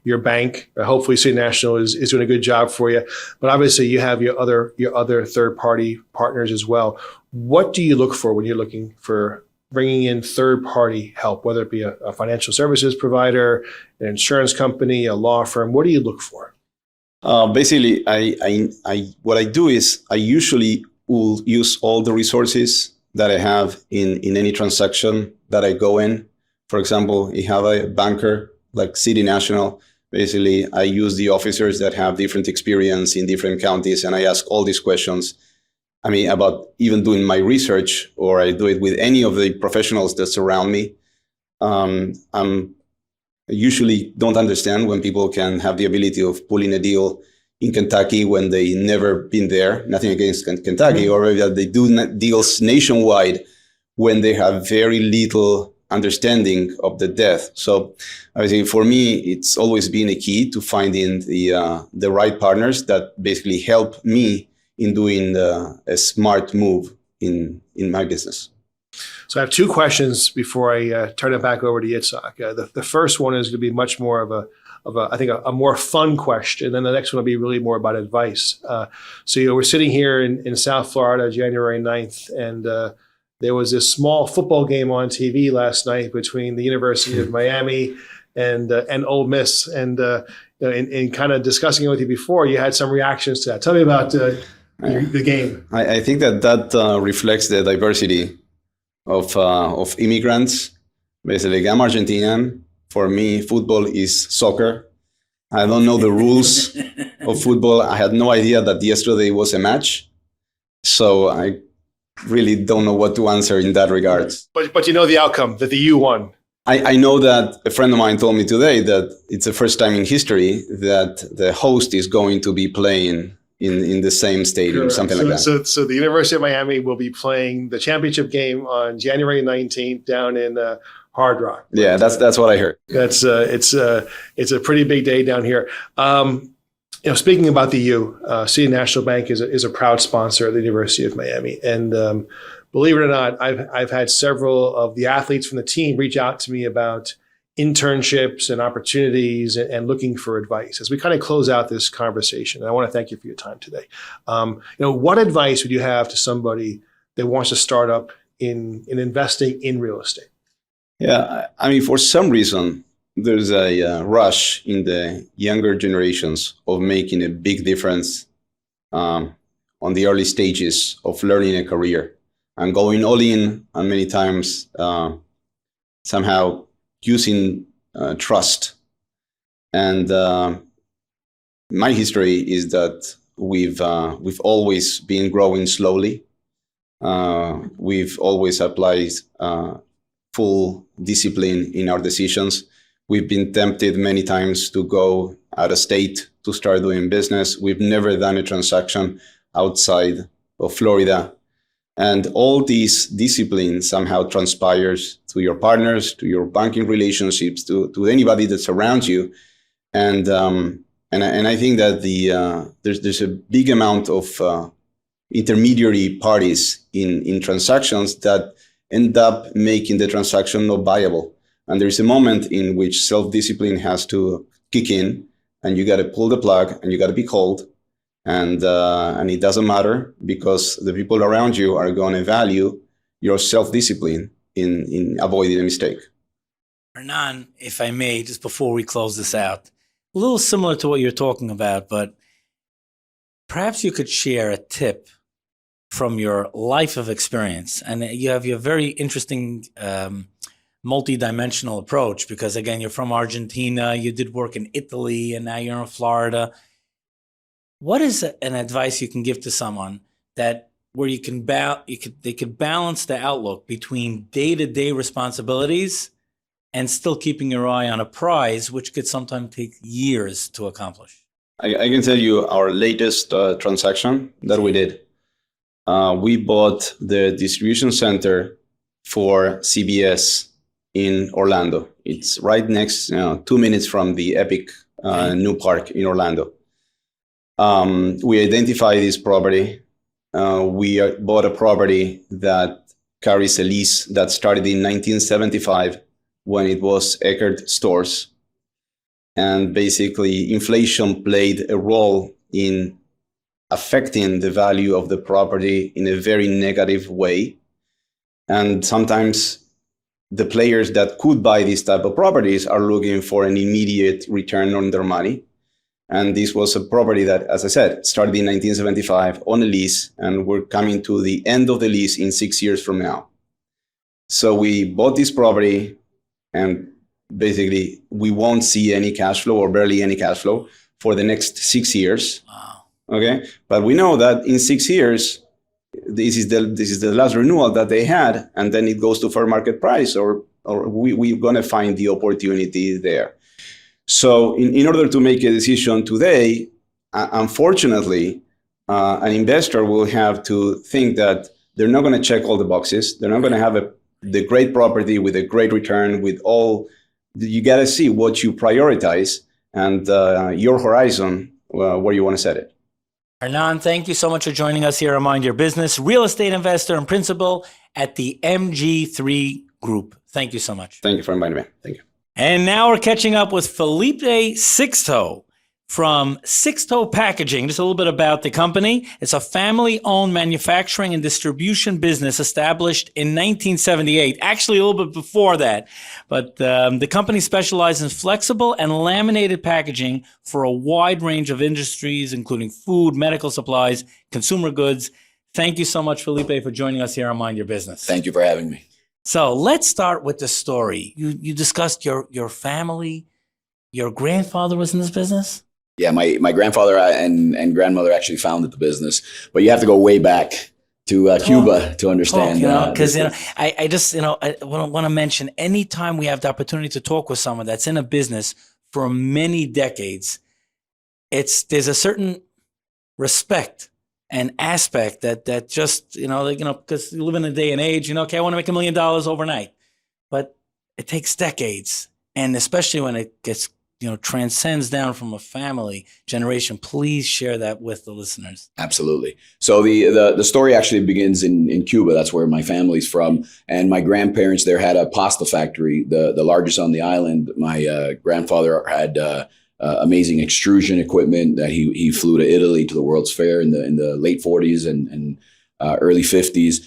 your bank, hopefully City National is doing a good job for you, but obviously you have your other third-party partners as well. What do you look for when you're looking for bringing in third-party help, whether it be a financial services provider, an insurance company, a law firm? What do you look for? Basically, what I do is I usually will use all the resources that I have in any transaction that I go in. For example, you have a banker like City National. Basically, I use the officers that have different experience in different counties, and I ask all these questions. About even doing my research, or I do it with any of the professionals that surround me. I usually don't understand when people can have the ability of pulling a deal in Kentucky when they never been there. Nothing against Kentucky, or that they do deals nationwide when they have very little understanding of the debt. So I think for me, it's always been a key to finding the right partners that basically help me in doing a smart move in my business. So I have 2 questions before I turn it back over to Yitzchok. The first one is going to be much more of a more fun question. And then the next one will be really more about advice. So we're sitting here in South Florida, January 9th, and there was this small football game on TV last night between the University of Miami and Ole Miss. And in kind of discussing it with you before, you had some reactions to that. Tell me about the game. I think that reflects the diversity of immigrants. Basically, I'm Argentinian. For me, football is soccer. I don't know the rules of football. I had no idea that yesterday was a match. So I really don't know what to answer in that regard. But you know the outcome, that the U won. I know that a friend of mine told me today that it's the first time in history that the host is going to be playing in the same stadium, correct. Something like that. So the University of Miami will be playing the championship game on January 19th down in Hard Rock. Yeah, that's what I heard. It's a pretty big day down here. Speaking about the U, City National Bank is a proud sponsor of the University of Miami, and believe it or not, I've had several of the athletes from the team reach out to me about internships and opportunities and looking for advice. As we kind of close out this conversation, and I want to thank you for your time today. What advice would you have to somebody that wants to start up in investing in real estate? Yeah, for some reason, there's a rush in the younger generations of making a big difference on the early stages of learning a career and going all in, and many times somehow using trust. And my history is that we've always been growing slowly. We've always applied full discipline in our decisions. We've been tempted many times to go out of state to start doing business. We've never done a transaction outside of Florida. And all these disciplines somehow transpires to your partners, to your banking relationships, to anybody that surrounds you. And I think that there's a big amount of intermediary parties in transactions that end up making the transaction not viable. And there's a moment in which self-discipline has to kick in, and you got to pull the plug, and you got to be cold. And it doesn't matter, because the people around you are going to value your self-discipline in avoiding a mistake. Hernan, if I may, just before we close this out, a little similar to what you're talking about, but perhaps you could share a tip from your life of experience. And you have your very interesting multi-dimensional approach, because again, you're from Argentina, you did work in Italy, and now you're in Florida. What is an advice you can give to someone that where you can they could balance the outlook between day-to-day responsibilities and still keeping your eye on a prize, which could sometimes take years to accomplish? I can tell you our latest transaction that we did. We bought the distribution center for CBS in Orlando. It's right next, 2 minutes from the Epic new park in Orlando. We identified this property. We bought a property that carries a lease that started in 1975 when it was Eckerd Stores. And basically, inflation played a role in affecting the value of the property in a very negative way. And sometimes the players that could buy these type of properties are looking for an immediate return on their money. And this was a property that, as I said, started in 1975 on a lease, and we're coming to the end of the lease in 6 years from now. So we bought this property, and basically we won't see any cash flow or barely any cash flow for the next 6 years. Wow. Okay, but we know that in 6 years, this is the last renewal that they had, and then it goes to fair market price, or we're going to find the opportunity there. So in order to make a decision today, unfortunately, an investor will have to think that they're not going to check all the boxes. They're not going to have the great property with a great return with all. You got to see what you prioritize and your horizon, where you want to set it. Hernan, thank you so much for joining us here on Mind Your Business, real estate investor and principal at the MG3 Group. Thank you so much. Thank you for inviting me. Thank you. And now we're catching up with Felipe Sixto from Sixto Packaging. Just a little bit about the company. It's a family-owned manufacturing and distribution business established in 1978, actually a little bit before that. But the company specializes in flexible and laminated packaging for a wide range of industries, including food, medical supplies, consumer goods. Thank you so much, Felipe, for joining us here on Mind Your Business. Thank you for having me. So let's start with the story. You discussed your family. Your grandfather was in this business? Yeah, my grandfather and grandmother actually founded the business, but you have to go way back to Cuba to understand. Because I just I want to mention, anytime we have the opportunity to talk with someone that's in a business for many decades, there's a certain respect and aspect that just because you live in a day and age, okay, I want to make $1 million overnight, but it takes decades, and especially when it gets transcends down from a family generation. Please share that with the listeners. Absolutely. So the story actually begins in Cuba. That's where my family's from. And my grandparents there had a pasta factory, the largest on the island. My grandfather had amazing extrusion equipment that he flew to Italy to the World's Fair in the late 40s and early 50s.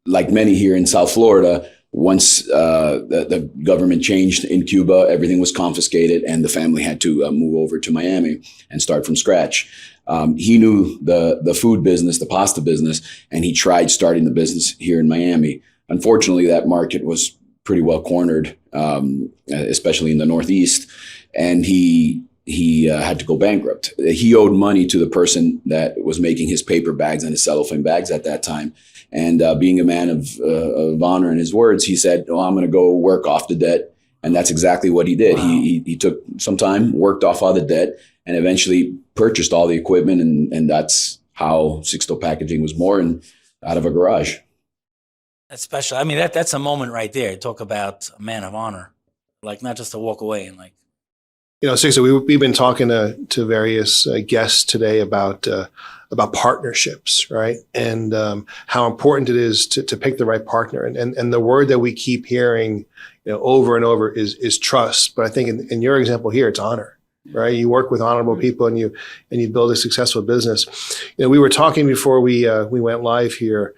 Like many here in South Florida, Once the government changed in Cuba, everything was confiscated, and the family had to move over to Miami and start from scratch. He knew the food business, the pasta business, and he tried starting the business here in Miami. Unfortunately, that market was pretty well cornered, especially in the Northeast, and he had to go bankrupt. He owed money to the person that was making his paper bags and his cellophane bags at that time. And being a man of honor in his words, he said, "Oh, I'm going to go work off the debt." And that's exactly what he did. Wow. He took some time, worked off all the debt, and eventually purchased all the equipment. And that's how Sixto Packaging was born, out of a garage. That's special. I mean, that's a moment right there. Talk about a man of honor, like not just to walk away and like. Sixto, we've been talking to various guests today about partnerships, right? And how important it is to pick the right partner. And the word that we keep hearing, over and over is trust. But I think in your example here, it's honor, right? You work with honorable people and you build a successful business. We were talking before we went live here.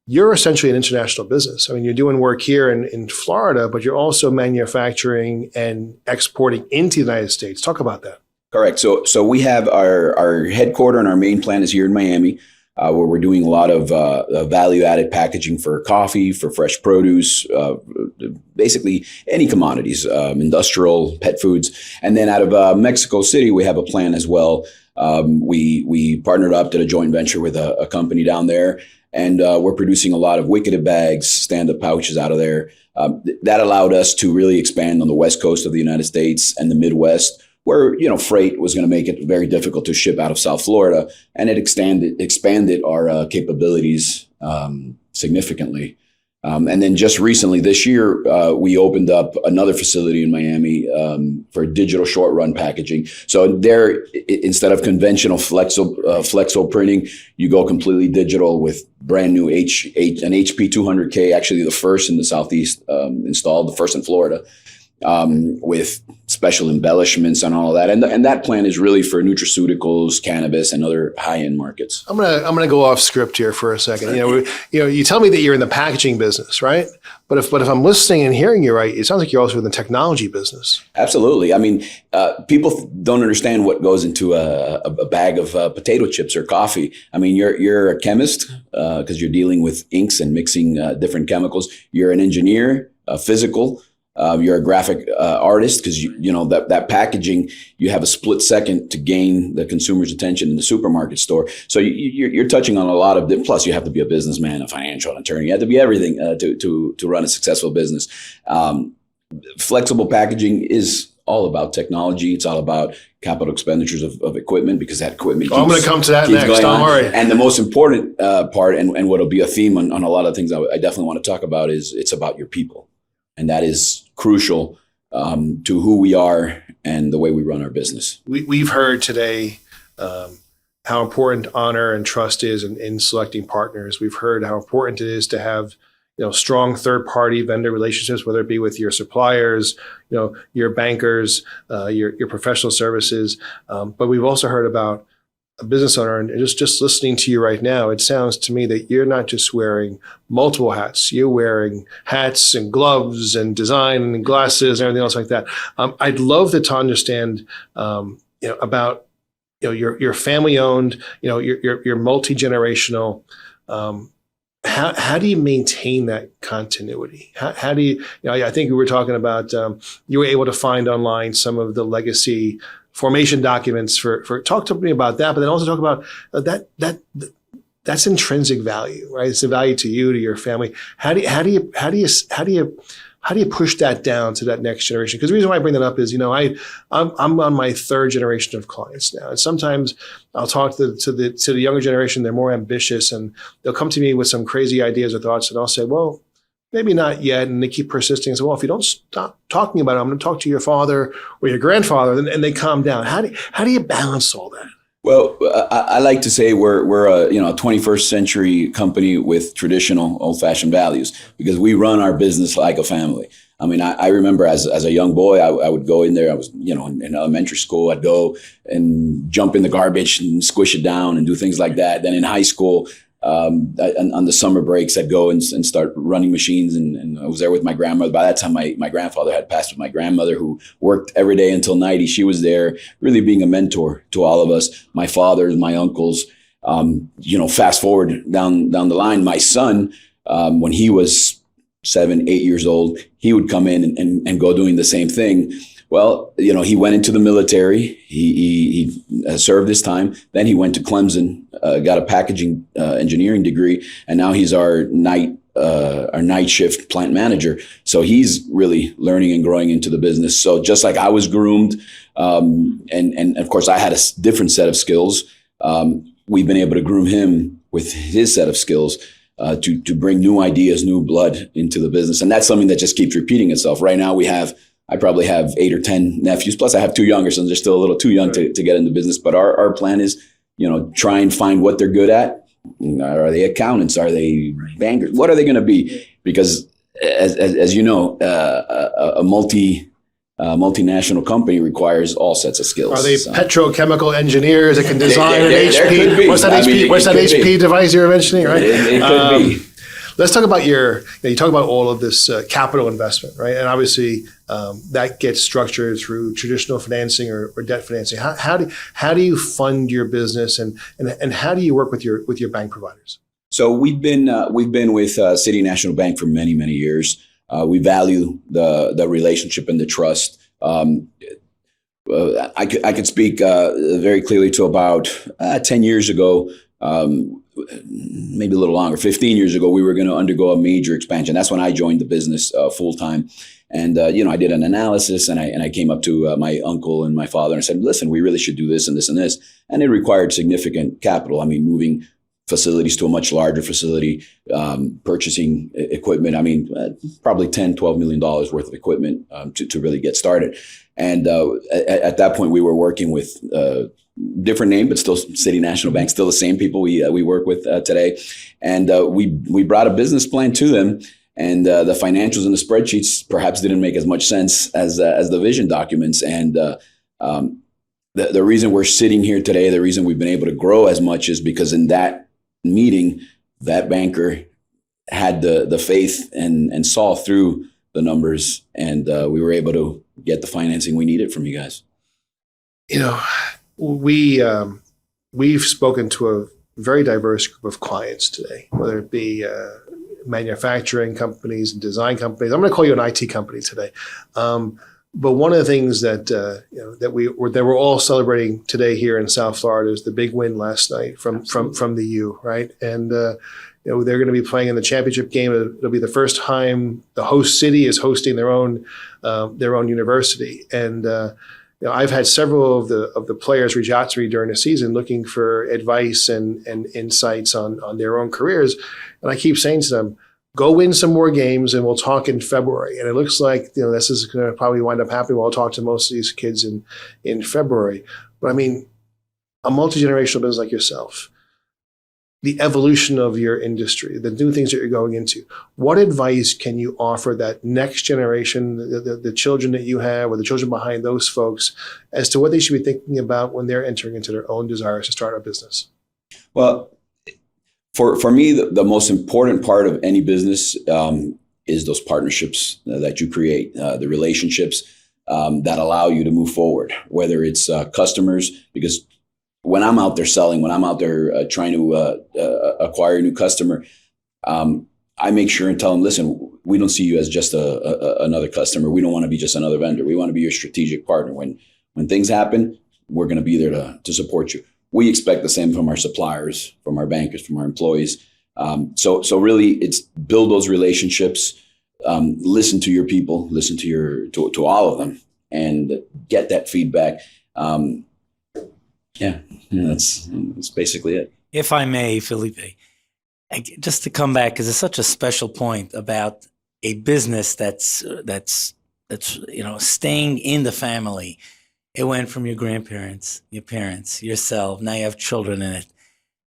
You're essentially an international business. I mean, you're doing work here in Florida, but you're also manufacturing and exporting into the United States. Talk about that. Correct. So we have our headquarter and our main plant is here in Miami, where we're doing a lot of value-added packaging for coffee, for fresh produce, basically any commodities, industrial, pet foods. And then out of Mexico City, we have a plant as well. We partnered up, did a joint venture with a company down there. And we're producing a lot of wicketed bags, stand-up pouches out of there. That allowed us to really expand on the West Coast of the United States and the Midwest, where freight was going to make it very difficult to ship out of South Florida, and it expanded our capabilities significantly. And then just recently this year, we opened up another facility in Miami for digital short run packaging. So there, instead of conventional flexo printing, you go completely digital with brand new an HP 200K, actually the first in the Southeast installed, the first in Florida, with special embellishments and all of that. And that plant is really for nutraceuticals, cannabis, and other high-end markets. I'm gonna go off script here for a second. You tell me that you're in the packaging business, right? But if I'm listening and hearing you right, it sounds like you're also in the technology business. Absolutely. I mean, people don't understand what goes into a bag of potato chips or coffee. I mean, you're a chemist because you're dealing with inks and mixing different chemicals. You're an engineer, physical. You're a graphic artist because that packaging, you have a split second to gain the consumer's attention in the supermarket store. So you're touching on a lot of, plus you have to be a businessman, a financial attorney. You have to be everything to run a successful business. Flexible packaging is all about technology. It's all about capital expenditures of equipment, because that equipment I'm going to come to that next. Don't worry. And the most important part, and what'll be a theme on a lot of things I definitely want to talk about, is it's about your people. And that is crucial to who we are and the way we run our business. We've heard today how important honor and trust is in selecting partners. We've heard how important it is to have strong third-party vendor relationships, whether it be with your suppliers, your bankers, your professional services. But we've also heard about a business owner, and just listening to you right now, it sounds to me that you're not just wearing multiple hats. You're wearing hats and gloves and design and glasses and everything else like that. I'd love to understand, about your family-owned, your multi-generational. How do you maintain that continuity? How do you? I think we were talking about you were able to find online some of the legacy formation documents for talk to me about that, but then also talk about that's intrinsic value, right? It's a value to you, to your family. How do you push that down to that next generation? Because the reason why I bring that up is, I'm on my third generation of clients now, and sometimes I'll talk to the younger generation. They're more ambitious, and they'll come to me with some crazy ideas or thoughts, and I'll say, well, maybe not yet. And they keep persisting. So, well, if you don't stop talking about it, I'm going to talk to your father or your grandfather, and they calm down. How do you balance all that? Well, I like to say we're a 21st century company with traditional old-fashioned values, because we run our business like a family. I mean, I remember as a young boy, I would go in there. I was, in elementary school, I'd go and jump in the garbage and squish it down and do things like that. Then in high school, On the summer breaks, I'd go and start running machines, and I was there with my grandmother. By that time, my grandfather had passed, with my grandmother, who worked every day until 90. She was there, really being a mentor to all of us, my fathers, my uncles. Fast forward down the line, my son, when he was 7, 8 years old, he would come in and go doing the same thing. Well, he went into the military. He served his time. Then he went to Clemson, got a packaging engineering degree, and now he's our night shift plant manager. So he's really learning and growing into the business. So just like I was groomed, and of course I had a different set of skills, we've been able to groom him with his set of skills to bring new ideas, new blood into the business. And that's something that just keeps repeating itself. Right now I probably have 8 or 10 nephews. Plus I have 2 younger sons. They're still a little too young to get into business. But our plan is, try and find what they're good at. Are they accountants? Are they bankers? What are they going to be? Because as you know, a multinational company requires all sets of skills. Are they petrochemical engineers that can design an HP? What's that HP device you were mentioning, right? It could be. Let's talk about you talk about all of this capital investment, right? And obviously that gets structured through traditional financing or debt financing. How do you fund your business, and how do you work with your bank providers? So we've been with City National Bank for many, many years. We value the relationship and the trust. I could speak very clearly to about 10 years ago, maybe a little longer, 15 years ago, we were going to undergo a major expansion. That's when I joined the business full time. And, I did an analysis, and I came up to my uncle and my father and said, listen, we really should do this and this and this. And it required significant capital. I mean, moving facilities to a much larger facility, purchasing equipment. I mean, probably $10, $12 million worth of equipment to really get started. And at that point, we were working with different name, but still City National Bank, still the same people we work with today. And we brought a business plan to them. And the financials and the spreadsheets perhaps didn't make as much sense as the vision documents. And the reason we're sitting here today, the reason we've been able to grow as much, is because in that meeting, that banker had the faith and saw through the numbers, and we were able to get the financing we needed from you guys. We've spoken to a very diverse group of clients today, whether it be manufacturing companies and design companies. I'm going to call you an IT company today. But one of the things that that we're all celebrating today here in South Florida is the big win last night from the U, right? And they're going to be playing in the championship game. It'll be the first time the host city is hosting their own university. And I've had several of the players reach out to me during the season looking for advice and insights on their own careers. And I keep saying to them, go win some more games, and we'll talk in February. And it looks like this is going to probably wind up happening. We'll talk to most of these kids in February. But I mean, a multi-generational business like yourself, the evolution of your industry, the new things that you're going into, what advice can you offer that next generation, the children that you have, or the children behind those folks, as to what they should be thinking about when they're entering into their own desires to start a business? Well, for me, the most important part of any business is those partnerships that you create, the relationships that allow you to move forward, whether it's customers, because when I'm out there selling, when I'm out there trying to acquire a new customer, I make sure and tell them, listen, we don't see you as just another customer. We don't want to be just another vendor. We want to be your strategic partner. When things happen, we're going to be there to support you. We expect the same from our suppliers, from our bankers, from our employees. So really, it's build those relationships, listen to your people, listen to all of them, and get that feedback. That's basically it. If I may, Felipe, just to come back, because it's such a special point about a business that's staying in the family. It went from your grandparents, your parents, yourself. Now you have children in it.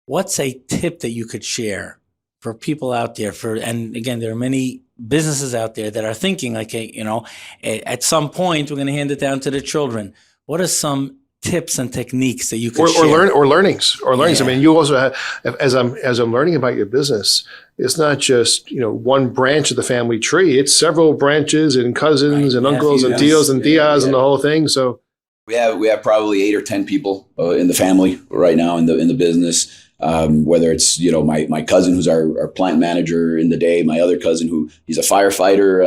What's a tip that you could share for people out there? And again, there are many businesses out there that are thinking like, at some point we're going to hand it down to the children. What are some tips and techniques that you could share? Or learnings. Yeah. I mean, you also have, as I'm learning about your business, it's not just, one branch of the family tree. It's several branches and cousins and uncles and tios and tias and the whole thing. So we have probably 8 or 10 people in the family right now in the business. Whether it's my cousin who's our plant manager in the day, my other cousin who he's a firefighter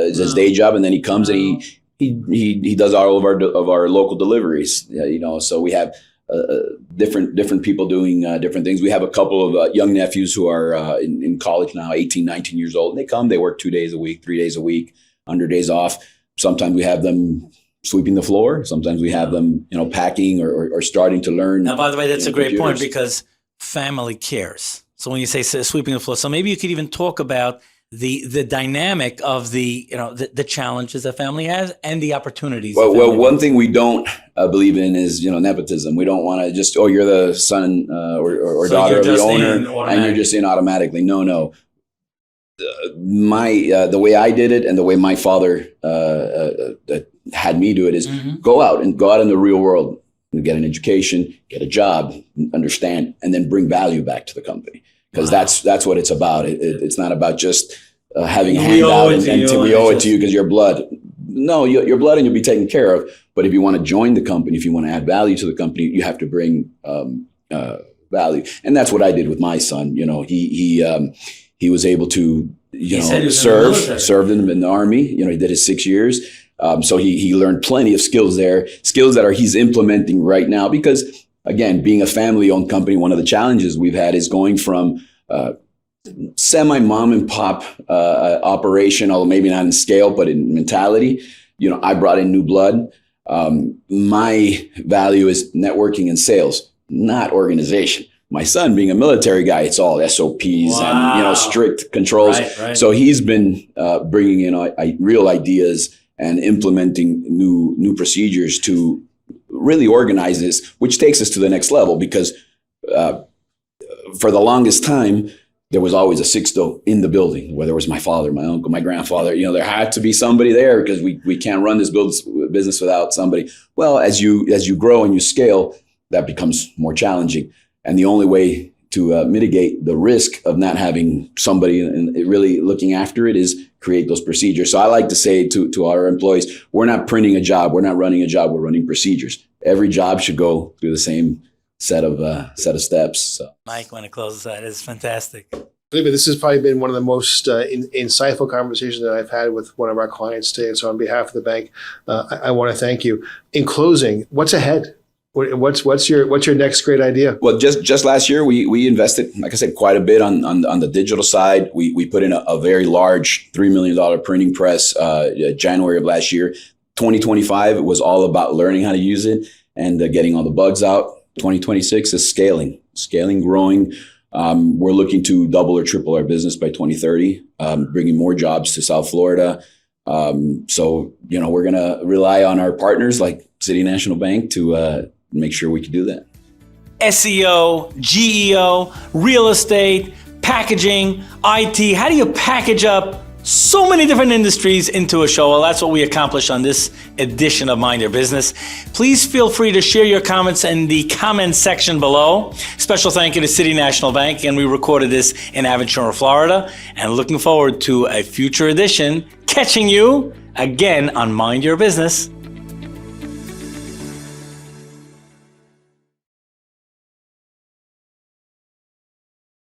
is his day job, and then he comes and he does all of our local deliveries. So we have different people doing different things. We have a couple of young nephews who are in college now, 18, 19 years old. And they come, they work 2 days a week, 3 days a week, under days off. Sometimes we have them sweeping the floor. Sometimes we have them, packing or starting to learn. Now, by the way, that's a great point, because family cares. So when you say sweeping the floor, so maybe you could even talk about the dynamic of the challenges that family has and the opportunities. Well, one thing we don't believe in is nepotism. We don't want to just you're the son or daughter of the owner and you're just in automatically. No. The way I did it and the way my father had me do it is go out in the real world and get an education, get a job, understand, and then bring value back to the company. Because that's what it's about. It's not about just having a handout and we owe it to you because you're blood. No, you're blood and you'll be taken care of. But if you want to join the company, if you want to add value to the company, you have to bring value. And that's what I did with my son. He was able to served in the Army. He did his 6 years. So he learned plenty of skills there, skills that he's implementing right now. Because again, being a family-owned company, one of the challenges we've had is going from semi-mom and pop operation, although maybe not in scale, but in mentality. I brought in new blood. My value is networking and sales, not organization. My son, being a military guy, it's all SOPs and strict controls. Right. So he's been bringing in real ideas and implementing new procedures to really organize this, which takes us to the next level. Because for the longest time, there was always a Sixto in the building, whether it was my father, my uncle, my grandfather. There had to be somebody there because we can't run this business without somebody. Well, as you grow and you scale, that becomes more challenging. And the only way to mitigate the risk of not having somebody and really looking after it is create those procedures. So I like to say to our employees, we're not printing a job, we're not running a job, we're running procedures. Every job should go through the same set of steps. So. Mike, when it closes, that is fantastic. Felipe, this has probably been one of the most insightful conversations that I've had with one of our clients today. And so on behalf of the bank, I want to thank you. In closing, what's ahead? What's your next great idea? Well, just last year we invested, like I said, quite a bit on the digital side. We put in a very large $3 million printing press January of last year. 2025 was all about learning how to use it and getting all the bugs out. 2026 is scaling, growing. We're looking to double or triple our business by 2030, bringing more jobs to South Florida. So we're going to rely on our partners like City National Bank to make sure we can do that. SEO, GEO, real estate, packaging, IT. How do you package up so many different industries into a show? Well, that's what we accomplished on this edition of Mind Your Business. Please feel free to share your comments in the comments section below. Special thank you to City National Bank, and we recorded this in Aventura, Florida, and looking forward to a future edition catching you again on Mind Your Business.